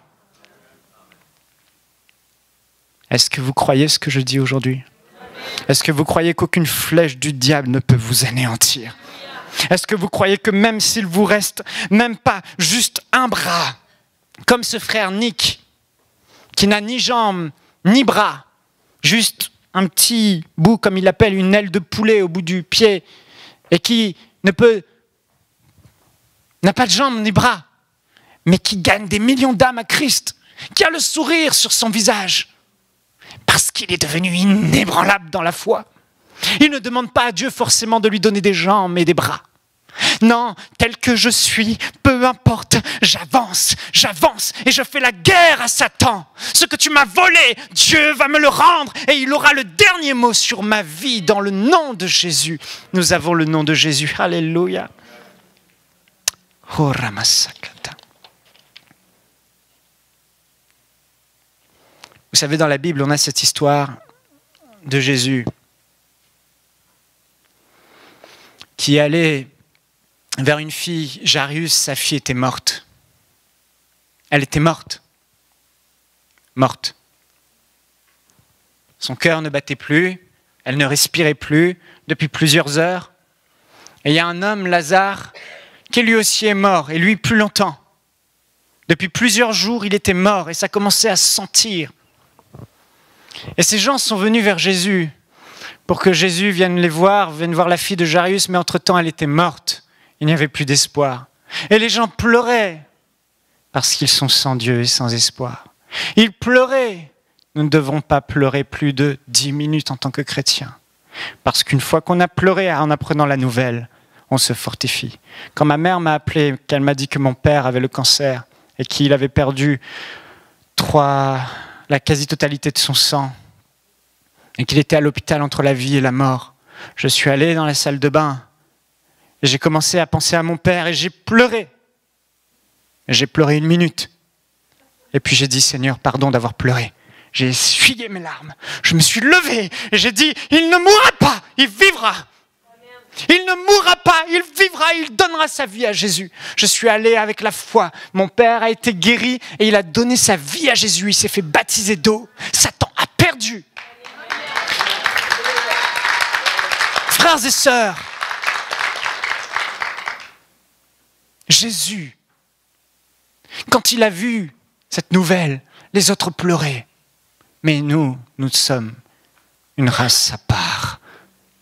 Est-ce que vous croyez ce que je dis aujourd'hui ? Est-ce que vous croyez qu'aucune flèche du diable ne peut vous anéantir? Est-ce que vous croyez que même s'il vous reste même pas juste un bras, comme ce frère Nick, qui n'a ni jambes ni bras, juste un petit bout, comme il l'appelle, une aile de poulet au bout du pied, et qui n'a pas de jambes ni bras, mais qui gagne des millions d'âmes à Christ, qui a le sourire sur son visage, parce qu'il est devenu inébranlable dans la foi. Il ne demande pas à Dieu forcément de lui donner des jambes et des bras. Non, tel que je suis, peu importe, j'avance et je fais la guerre à Satan. Ce que tu m'as volé, Dieu va me le rendre et il aura le dernier mot sur ma vie dans le nom de Jésus. Nous avons le nom de Jésus. Alléluia. Oh, Ramasakata. Vous savez, dans la Bible, on a cette histoire de Jésus qui allait vers une fille, Jairus, sa fille était morte. Elle était morte. Morte. Son cœur ne battait plus, elle ne respirait plus depuis plusieurs heures. Et il y a un homme, Lazare, qui lui aussi est mort, et lui plus longtemps. Depuis plusieurs jours, il était mort, et ça commençait à se sentir. Et ces gens sont venus vers Jésus, pour que Jésus vienne les voir, vienne voir la fille de Jairus, mais entre-temps, elle était morte. Il n'y avait plus d'espoir. Et les gens pleuraient, parce qu'ils sont sans Dieu et sans espoir. Ils pleuraient. Nous ne devrons pas pleurer plus de 10 minutes en tant que chrétiens. Parce qu'une fois qu'on a pleuré en apprenant la nouvelle, on se fortifie. Quand ma mère m'a appelé, qu'elle m'a dit que mon père avait le cancer et qu'il avait perdu la quasi-totalité de son sang et qu'il était à l'hôpital entre la vie et la mort, je suis allé dans la salle de bain et j'ai commencé à penser à mon père et j'ai pleuré. J'ai pleuré 1 minute. Et puis j'ai dit, Seigneur, pardon d'avoir pleuré. J'ai essuyé mes larmes. Je me suis levé et j'ai dit, il ne mourra pas, il vivra. Il ne mourra pas, il vivra, il donnera sa vie à Jésus. Je suis allé avec la foi. Mon père a été guéri et il a donné sa vie à Jésus. Il s'est fait baptiser d'eau. Satan a perdu. Frères et sœurs, Jésus, quand il a vu cette nouvelle, les autres pleuraient. Mais nous sommes une race à part.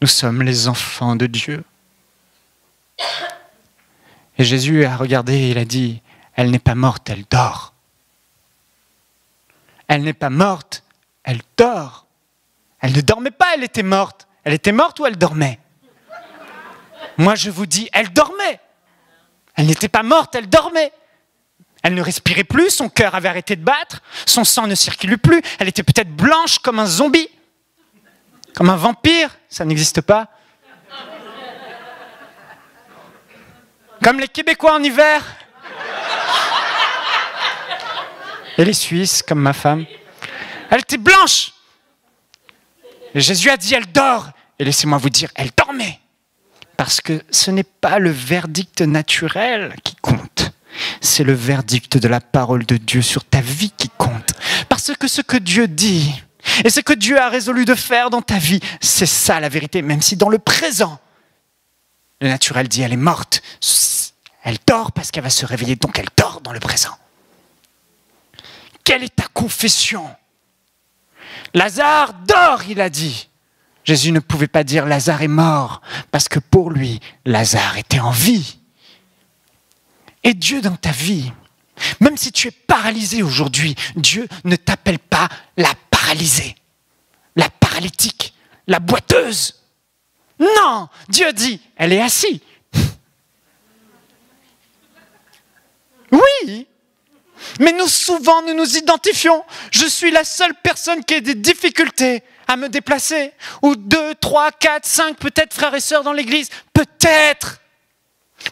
Nous sommes les enfants de Dieu. Et Jésus a regardé et il a dit, elle n'est pas morte, elle dort. Elle n'est pas morte, elle dort. Elle ne dormait pas, elle était morte. Elle était morte ou elle dormait? Moi je vous dis, elle dormait. Elle n'était pas morte, elle dormait. Elle ne respirait plus, son cœur avait arrêté de battre, son sang ne circulait plus, elle était peut-être blanche comme un zombie, comme un vampire, ça n'existe pas. Comme les Québécois en hiver. Et les Suisses, comme ma femme. Elle était blanche. Et Jésus a dit, elle dort. Et laissez-moi vous dire, elle dormait. Parce que ce n'est pas le verdict naturel qui compte. C'est le verdict de la parole de Dieu sur ta vie qui compte. Parce que ce que Dieu dit et ce que Dieu a résolu de faire dans ta vie, c'est ça la vérité, même si dans le présent, le naturel dit elle est morte. Elle dort parce qu'elle va se réveiller, donc elle dort dans le présent. Quelle est ta confession? Lazare dort, il a dit. Jésus ne pouvait pas dire Lazare est mort, parce que pour lui, Lazare était en vie. Et Dieu dans ta vie, même si tu es paralysé aujourd'hui, Dieu ne t'appelle pas la paralysée, la paralytique, la boiteuse. Non, Dieu dit, elle est assise. Oui, mais souvent nous nous identifions. Je suis la seule personne qui a des difficultés à me déplacer. Ou 2, 3, 4, 5 peut-être frères et sœurs dans l'église. Peut-être.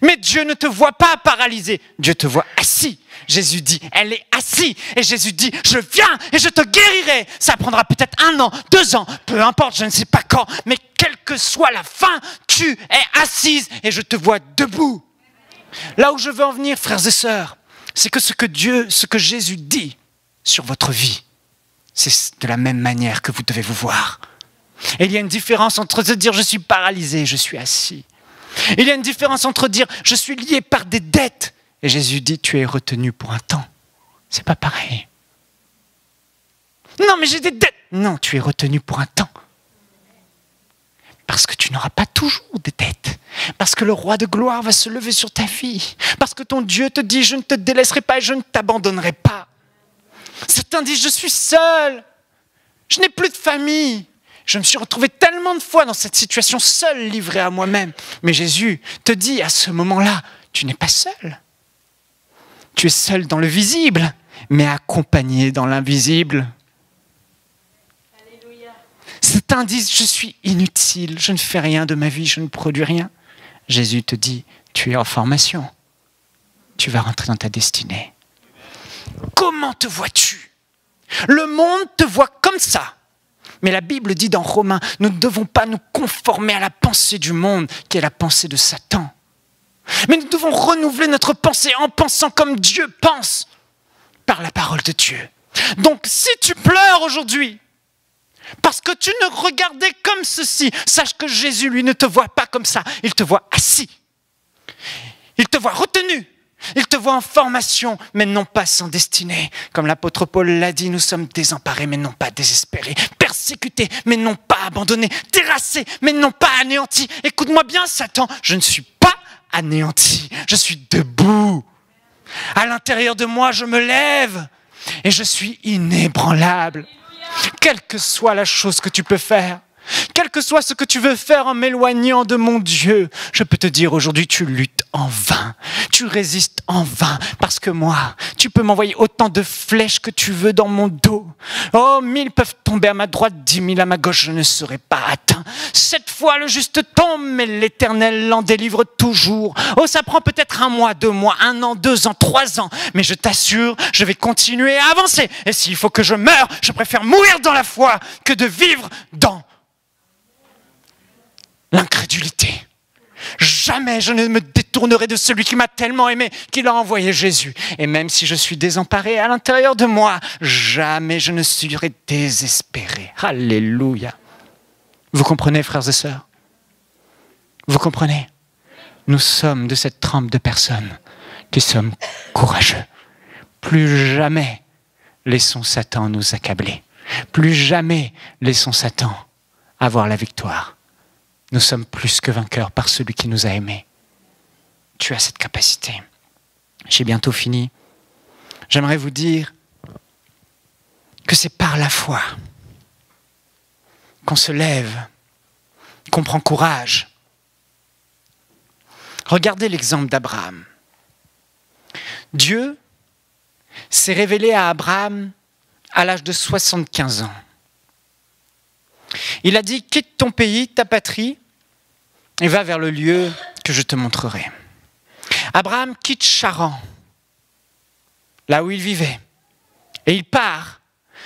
Mais Dieu ne te voit pas paralysé, Dieu te voit assis. Jésus dit, elle est assise. Et Jésus dit, je viens et je te guérirai. Ça prendra peut-être 1 an, 2 ans, peu importe, je ne sais pas quand. Mais quelle que soit la fin, tu es assise et je te vois debout. Là où je veux en venir, frères et sœurs, c'est que ce que Jésus dit sur votre vie, c'est de la même manière que vous devez vous voir. Et il y a une différence entre se dire, je suis paralysé, je suis assis. Il y a une différence entre dire je suis lié par des dettes et Jésus dit tu es retenu pour un temps. C'est pas pareil. Non mais j'ai des dettes. Non, tu es retenu pour un temps. Parce que tu n'auras pas toujours des dettes. Parce que le roi de gloire va se lever sur ta vie. Parce que ton Dieu te dit je ne te délaisserai pas et je ne t'abandonnerai pas. Certains disent je suis seul. Je n'ai plus de famille. Je me suis retrouvé tellement de fois dans cette situation seul, livré à moi-même. Mais Jésus te dit à ce moment-là, tu n'es pas seul. Tu es seul dans le visible, mais accompagné dans l'invisible. Alléluia. Certains disent, je suis inutile, je ne fais rien de ma vie, je ne produis rien. Jésus te dit, tu es en formation. Tu vas rentrer dans ta destinée. Comment te vois-tu? Le monde te voit comme ça. Mais la Bible dit dans Romains, nous ne devons pas nous conformer à la pensée du monde, qui est la pensée de Satan. Mais nous devons renouveler notre pensée en pensant comme Dieu pense, par la parole de Dieu. Donc si tu pleures aujourd'hui, parce que tu ne regardais comme ceci, sache que Jésus, lui, ne te voit pas comme ça. Il te voit assis. Il te voit retenu. Il te voit en formation, mais non pas sans destinée. Comme l'apôtre Paul l'a dit, nous sommes désemparés, mais non pas désespérés. Persécutés, mais non pas abandonnés. Terrassés, mais non pas anéantis. Écoute-moi bien, Satan, je ne suis pas anéanti. Je suis debout. À l'intérieur de moi, je me lève et je suis inébranlable. Quelle que soit la chose que tu peux faire, quel que soit ce que tu veux faire en m'éloignant de mon Dieu, je peux te dire aujourd'hui, tu luttes en vain, tu résistes en vain, parce que moi, tu peux m'envoyer autant de flèches que tu veux dans mon dos. Oh, 1000 peuvent tomber à ma droite, 10 000 à ma gauche, je ne serai pas atteint. 7 fois le juste tombe, mais l'Éternel l'en délivre toujours. Oh, ça prend peut-être 1 mois, 2 mois, 1 an, 2 ans, 3 ans, mais je t'assure, je vais continuer à avancer. Et s'il faut que je meure, je préfère mourir dans la foi que de vivre dans l'incrédulité. Jamais je ne me détournerai de celui qui m'a tellement aimé, qu'il a envoyé Jésus. Et même si je suis désemparé à l'intérieur de moi, jamais je ne serai désespéré. Alléluia. Vous comprenez, frères et sœurs? Vous comprenez? Nous sommes de cette trempe de personnes qui sommes courageux. Plus jamais laissons Satan nous accabler. Plus jamais laissons Satan avoir la victoire. Nous sommes plus que vainqueurs par celui qui nous a aimés. Tu as cette capacité. J'ai bientôt fini. J'aimerais vous dire que c'est par la foi qu'on se lève, qu'on prend courage. Regardez l'exemple d'Abraham. Dieu s'est révélé à Abraham à l'âge de 75 ans. Il a dit, quitte ton pays, ta patrie, et va vers le lieu que je te montrerai. Abraham quitte Charan, là où il vivait, et il part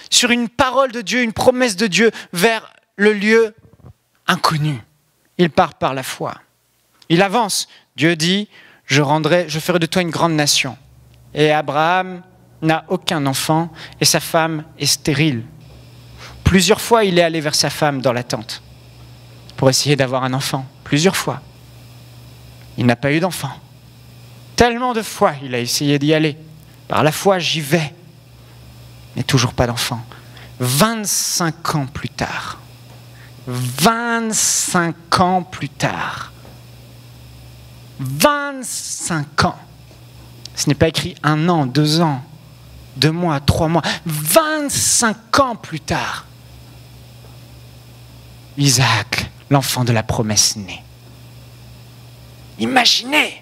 sur une parole de Dieu, une promesse de Dieu, vers le lieu inconnu. Il part par la foi. Il avance. Dieu dit, je ferai de toi une grande nation. Et Abraham n'a aucun enfant, et sa femme est stérile. Plusieurs fois, il est allé vers sa femme dans la tente pour essayer d'avoir un enfant. Plusieurs fois. Il n'a pas eu d'enfant. Tellement de fois, il a essayé d'y aller. Par la foi, j'y vais. Mais toujours pas d'enfant. 25 ans plus tard. 25 ans plus tard. 25 ans. Ce n'est pas écrit 1 an, 2 ans, 2 mois, 3 mois. 25 ans plus tard. Isaac, l'enfant de la promesse naît. Imaginez,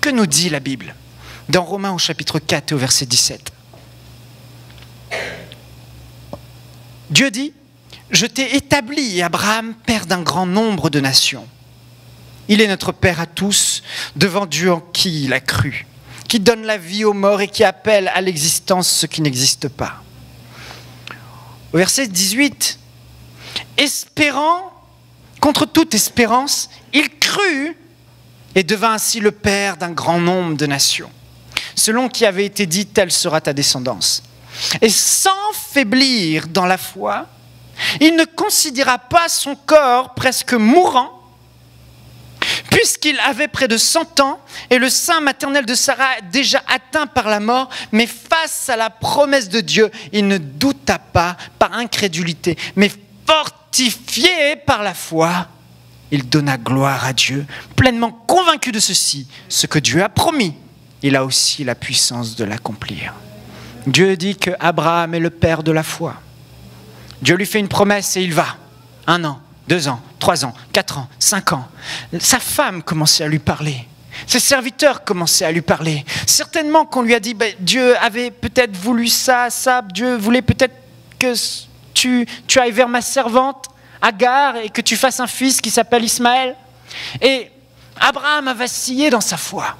que nous dit la Bible dans Romains au chapitre 4 et au verset 17. Dieu dit, je t'ai établi, Abraham, père d'un grand nombre de nations. Il est notre père à tous, devant Dieu en qui il a cru, qui donne la vie aux morts et qui appelle à l'existence ce qui n'existe pas. Au verset 18, espérant, contre toute espérance, il crut et devint ainsi le père d'un grand nombre de nations. Selon qui avait été dit, telle sera ta descendance. Et sans faiblir dans la foi, il ne considéra pas son corps presque mourant, puisqu'il avait près de 100 ans et le sein maternel de Sarah déjà atteint par la mort, mais face à la promesse de Dieu, il ne douta pas par incrédulité, mais fortifié par la foi, il donna gloire à Dieu, pleinement convaincu de ceci, ce que Dieu a promis, il a aussi la puissance de l'accomplir. Dieu dit que Abraham est le père de la foi. Dieu lui fait une promesse et il va. 1 an, 2 ans, 3 ans, 4 ans, 5 ans. Sa femme commençait à lui parler. Ses serviteurs commençaient à lui parler. Certainement qu'on lui a dit, Dieu avait peut-être voulu ça, Dieu voulait peut-être que tu ailles vers ma servante Agar et que tu fasses un fils qui s'appelle Ismaël. Et Abraham a vacillé dans sa foi.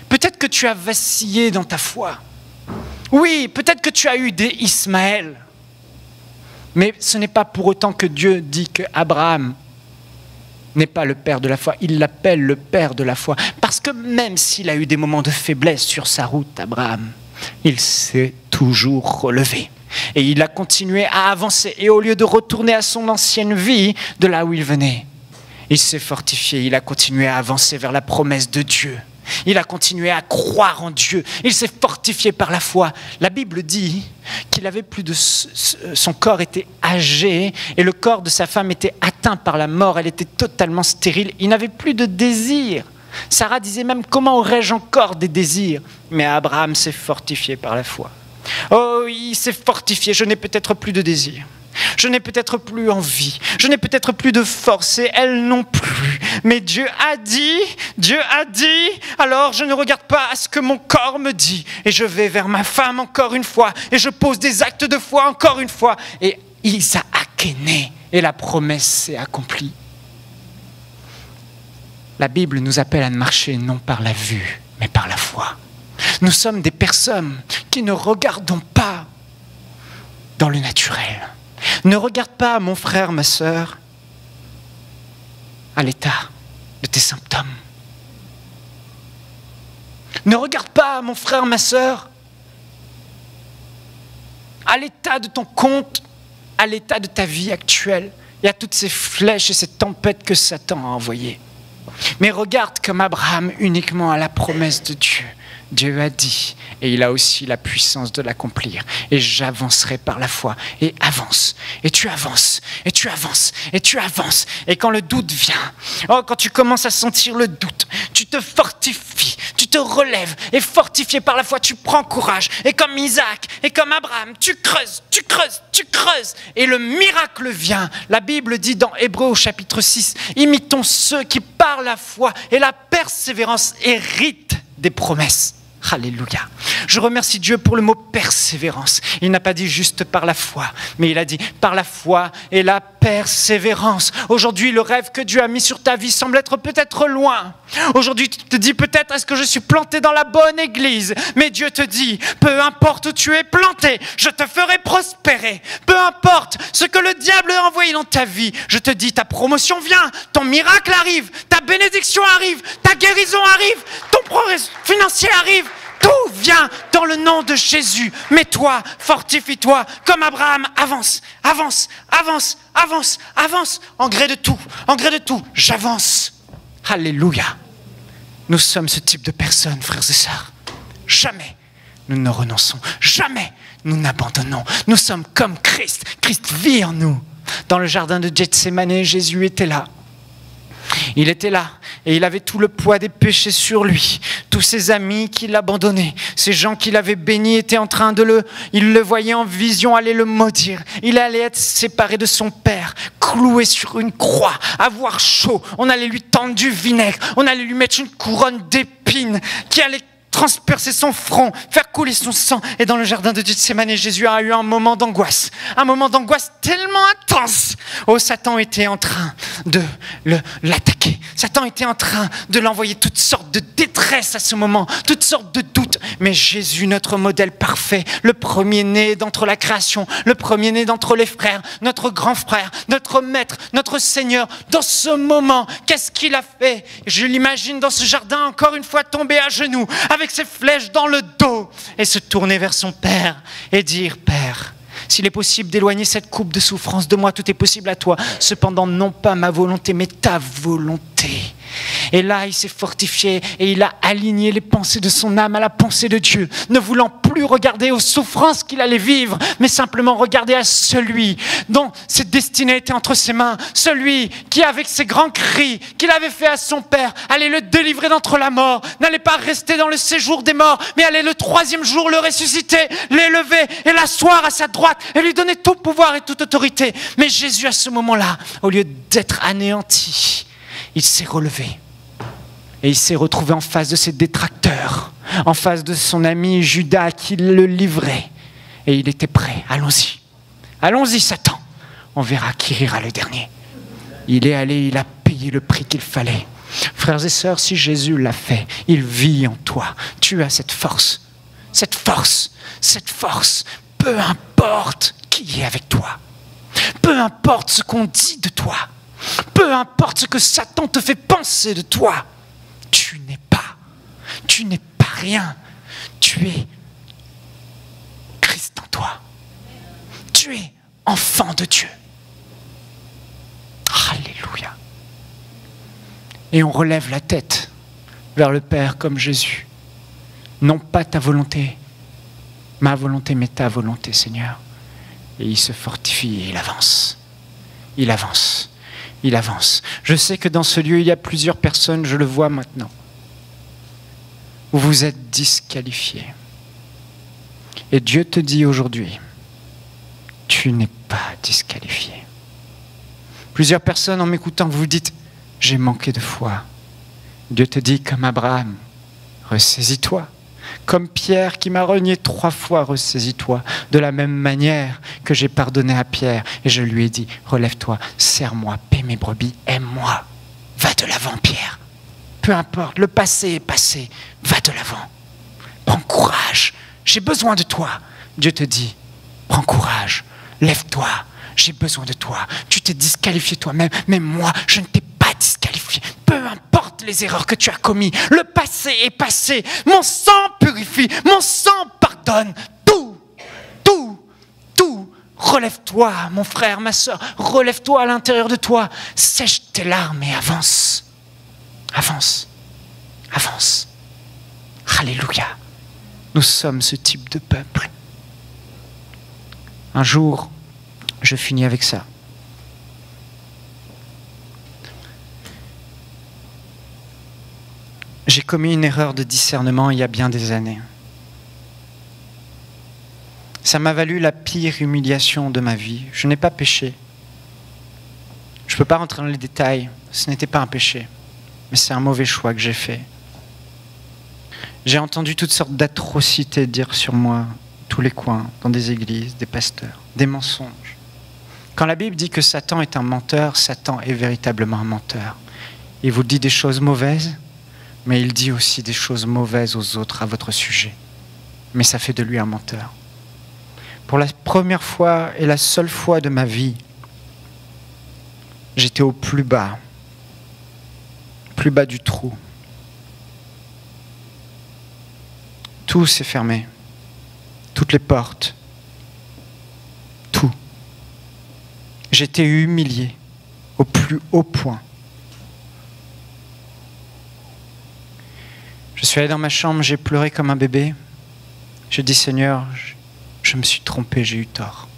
Peut-être que tu as vacillé dans ta foi. Oui, peut-être que tu as eu des Ismaël. Mais ce n'est pas pour autant que Dieu dit qu'Abraham n'est pas le père de la foi. Il l'appelle le père de la foi. Parce que même s'il a eu des moments de faiblesse sur sa route, Abraham, il s'est toujours relevé. Et il a continué à avancer. Et au lieu de retourner à son ancienne vie, de là où il venait, il s'est fortifié. Il a continué à avancer vers la promesse de Dieu. Il a continué à croire en Dieu. Il s'est fortifié par la foi. La Bible dit qu'il avait plus de... Son corps était âgé et le corps de sa femme était atteint par la mort. Elle était totalement stérile. Il n'avait plus de désir. Sarah disait même, comment aurais-je encore des désirs? Mais Abraham s'est fortifié par la foi. Oh, il s'est fortifié. Je n'ai peut-être plus de désir. Je n'ai peut-être plus envie, je n'ai peut-être plus de force et elle non plus. Mais Dieu a dit, alors je ne regarde pas à ce que mon corps me dit. Et je vais vers ma femme encore une fois et je pose des actes de foi encore une fois. Et Isaac est né et la promesse s'est accomplie. La Bible nous appelle à marcher non par la vue, mais par la foi. Nous sommes des personnes qui ne regardons pas dans le naturel. Ne regarde pas, mon frère, ma sœur, à l'état de tes symptômes. Ne regarde pas, mon frère, ma sœur, à l'état de ton compte, à l'état de ta vie actuelle. Il y a toutes ces flèches et ces tempêtes que Satan a envoyées. Mais regarde comme Abraham uniquement à la promesse de Dieu. Dieu a dit, et il a aussi la puissance de l'accomplir. Et j'avancerai par la foi. Et avance, et tu avances, et tu avances, et tu avances. Et quand le doute vient, quand tu commences à sentir le doute, tu te fortifies, tu te relèves. Et fortifié par la foi, tu prends courage. Et comme Isaac, et comme Abraham, tu creuses, tu creuses, tu creuses. Et le miracle vient. La Bible dit dans Hébreux au chapitre 6, imitons ceux qui par la foi et la persévérance héritent des promesses. Alléluia. Je remercie Dieu pour le mot persévérance. Il n'a pas dit juste par la foi, mais il a dit par la foi et la persévérance. Aujourd'hui, le rêve que Dieu a mis sur ta vie semble être peut-être loin. Aujourd'hui, tu te dis peut-être, est-ce que je suis planté dans la bonne église? Mais Dieu te dit, peu importe où tu es planté, je te ferai prospérer. Peu importe ce que le diable a envoyé dans ta vie, je te dis, ta promotion vient, ton miracle arrive, ta bénédiction arrive, ta guérison arrive, ton progrès financier arrive. Tout vient dans le nom de Jésus. Mais toi, fortifie-toi comme Abraham. Avance, avance, avance, avance, avance. En gré de tout, j'avance. Alléluia. Nous sommes ce type de personnes, frères et sœurs. Jamais nous ne renonçons. Jamais nous n'abandonnons. Nous sommes comme Christ. Christ vit en nous. Dans le jardin de Gethsémane, Jésus était là. Il était là et il avait tout le poids des péchés sur lui. Tous ses amis qui l'abandonnaient, ces gens qui l'avaient béni étaient en train il le voyait en vision aller le maudire. Il allait être séparé de son père, cloué sur une croix, avoir chaud. On allait lui tendre du vinaigre, on allait lui mettre une couronne d'épines qui allait transpercer son front, faire couler son sang. Et dans le jardin de Gethsémane, Jésus a eu un moment d'angoisse tellement intense. Oh, Satan était en train de l'attaquer. Satan était en train de l'envoyer toutes sortes de détresse à ce moment, toutes sortes de doutes. Mais Jésus, notre modèle parfait, le premier-né d'entre la création, le premier-né d'entre les frères, notre grand frère, notre maître, notre Seigneur, dans ce moment, qu'est-ce qu'il a fait? Je l'imagine dans ce jardin, encore une fois, tombé à genoux, avec ses flèches dans le dos, et se tourner vers son Père et dire, Père, s'il est possible d'éloigner cette coupe de souffrance de moi, tout est possible à toi. Cependant, non pas ma volonté, mais ta volonté. Et là, il s'est fortifié et il a aligné les pensées de son âme à la pensée de Dieu, ne voulant plus regarder aux souffrances qu'il allait vivre, mais simplement regarder à celui dont cette destinée était entre ses mains, celui qui, avec ses grands cris qu'il avait fait à son Père, allait le délivrer d'entre la mort, n'allait pas rester dans le séjour des morts, mais allait le troisième jour le ressusciter, l'élever et l'asseoir à sa droite et lui donner tout pouvoir et toute autorité. Mais Jésus, à ce moment-là, au lieu d'être anéanti, il s'est relevé et il s'est retrouvé en face de ses détracteurs, en face de son ami Judas qui le livrait. Et il était prêt. Allons-y. Allons-y, Satan. On verra qui rira le dernier. Il est allé, il a payé le prix qu'il fallait. Frères et sœurs, si Jésus l'a fait, il vit en toi. Tu as cette force. Cette force. Cette force. Peu importe qui est avec toi. Peu importe ce qu'on dit de toi, peu importe ce que Satan te fait penser de toi, tu n'es pas rien. Tu es Christ en toi. Tu es enfant de Dieu. Alléluia. Et on relève la tête vers le Père comme Jésus. Non pas ta volonté, ma volonté, mais ta volonté, Seigneur. Et il se fortifie et il avance. Il avance. Il avance. Je sais que dans ce lieu, il y a plusieurs personnes, je le vois maintenant, où vous êtes disqualifiés. Et Dieu te dit aujourd'hui, tu n'es pas disqualifié. Plusieurs personnes, en m'écoutant, vous vous dites, j'ai manqué de foi. Dieu te dit, comme Abraham, ressaisis-toi. Comme Pierre qui m'a renié 3 fois, ressaisis-toi. De la même manière que j'ai pardonné à Pierre et je lui ai dit, relève-toi, serre-moi, paie mes brebis, aime-moi. Va de l'avant, Pierre. Peu importe, le passé est passé, va de l'avant. Prends courage, j'ai besoin de toi. Dieu te dit, prends courage, lève-toi, j'ai besoin de toi. Tu t'es disqualifié toi-même, mais moi, je ne t'ai pas disqualifié. Peu importe les erreurs que tu as commises, le passé est passé. Mon sang purifie, mon sang pardonne. Tout. Relève-toi, mon frère, ma soeur, relève-toi à l'intérieur de toi. Sèche tes larmes et avance. Avance. Alléluia. Nous sommes ce type de peuple. Un jour, je finis avec ça. J'ai commis une erreur de discernement il y a bien des années. Ça m'a valu la pire humiliation de ma vie. Je n'ai pas péché. Je ne peux pas rentrer dans les détails. Ce n'était pas un péché. Mais c'est un mauvais choix que j'ai fait. J'ai entendu toutes sortes d'atrocités dire sur moi, tous les coins, dans des églises, des pasteurs, des mensonges. Quand la Bible dit que Satan est un menteur, Satan est véritablement un menteur. Il vous dit des choses mauvaises, mais il dit aussi des choses mauvaises aux autres à votre sujet. Mais ça fait de lui un menteur. Pour la première fois et la seule fois de ma vie, j'étais au plus bas du trou. Tout s'est fermé. Toutes les portes. Tout. J'étais humilié au plus haut point. Je suis allé dans ma chambre, j'ai pleuré comme un bébé. J'ai dit, Seigneur, je me suis trompé, j'ai eu tort.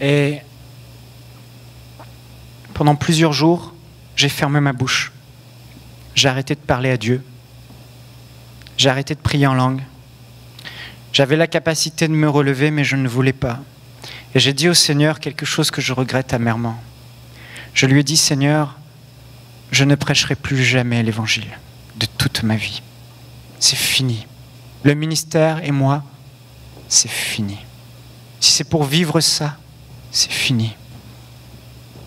Et pendant plusieurs jours, j'ai fermé ma bouche. J'ai arrêté de parler à Dieu. J'ai arrêté de prier en langue. J'avais la capacité de me relever, mais je ne voulais pas. Et j'ai dit au Seigneur quelque chose que je regrette amèrement. Je lui ai dit, Seigneur, je ne prêcherai plus jamais l'évangile de toute ma vie. C'est fini. Le ministère et moi, c'est fini. Si c'est pour vivre ça, c'est fini.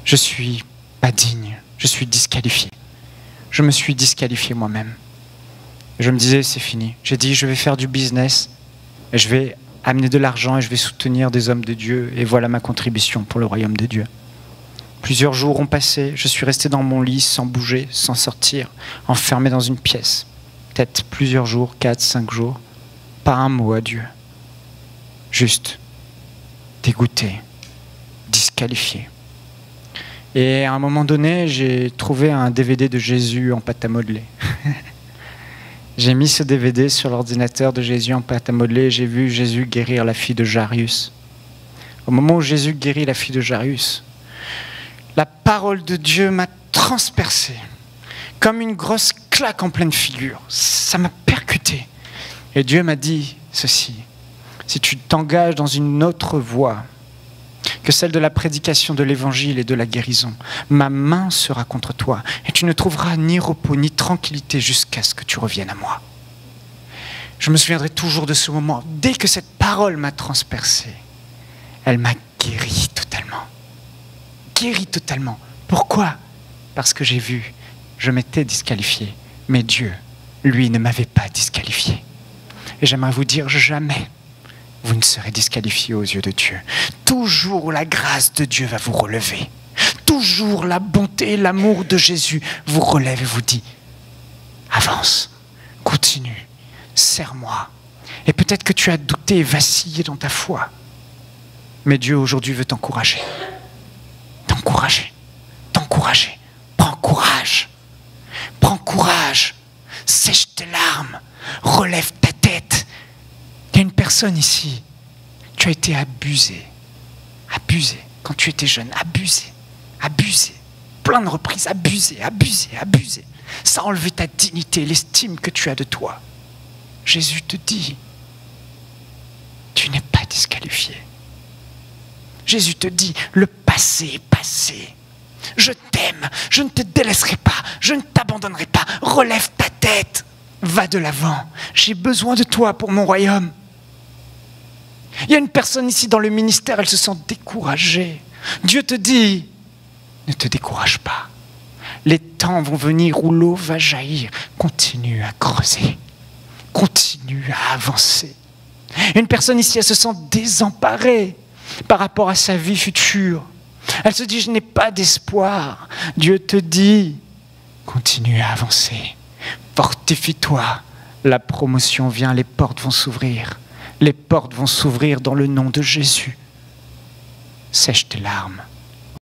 Je suis pas digne. Je suis disqualifié. Je me suis disqualifié moi-même. Je me disais, c'est fini. J'ai dit, je vais faire du business et je vais amener de l'argent et je vais soutenir des hommes de Dieu et voilà ma contribution pour le royaume de Dieu. Plusieurs jours ont passé, je suis resté dans mon lit sans bouger, sans sortir, enfermé dans une pièce. Peut-être plusieurs jours, 4, 5 jours, pas un mot à Dieu. Juste dégoûté, disqualifié. Et à un moment donné, j'ai trouvé un DVD de Jésus en pâte à modeler. J'ai mis ce DVD sur l'ordinateur de Jésus en pâte à modeler et j'ai vu Jésus guérir la fille de Jairus. Au moment où Jésus guérit la fille de Jairus, la parole de Dieu m'a transpercé comme une grosse claque en pleine figure. Ça m'a percuté. Et Dieu m'a dit ceci, si tu t'engages dans une autre voie que celle de la prédication de l'évangile et de la guérison, ma main sera contre toi et tu ne trouveras ni repos ni tranquillité jusqu'à ce que tu reviennes à moi. Je me souviendrai toujours de ce moment. Dès que cette parole m'a transpercé, elle m'a guéri totalement. Guéri totalement. Pourquoi ? Parce que j'ai vu, je m'étais disqualifié, mais Dieu, lui, ne m'avait pas disqualifié. Et j'aimerais vous dire, jamais, vous ne serez disqualifié aux yeux de Dieu. Toujours la grâce de Dieu va vous relever. Toujours la bonté et l'amour de Jésus vous relève et vous dit « Avance, continue, serre-moi ». Et peut-être que tu as douté et vacillé dans ta foi. Mais Dieu aujourd'hui veut t'encourager. T'encourager, t'encourager. Prends courage, prends courage. Sèche tes larmes, relève ta tête. Il y a une personne ici, tu as été abusé. Abusé, quand tu étais jeune, abusé. Abusé, plein de reprises, abusé. Ça a enlevé ta dignité, l'estime que tu as de toi. Jésus te dit, tu n'es pas disqualifié. Jésus te dit, le passé est passé. Je t'aime, je ne te délaisserai pas, je ne t'abandonnerai pas. Relève ta tête, va de l'avant. J'ai besoin de toi pour mon royaume. Il y a une personne ici dans le ministère, elle se sent découragée. Dieu te dit, ne te décourage pas. Les temps vont venir où l'eau va jaillir. Continue à creuser. Continue à avancer. Une personne ici, elle se sent désemparée par rapport à sa vie future. Elle se dit, je n'ai pas d'espoir. Dieu te dit, continue à avancer. Fortifie-toi. La promotion vient, les portes vont s'ouvrir. Les portes vont s'ouvrir dans le nom de Jésus. Sèche tes larmes.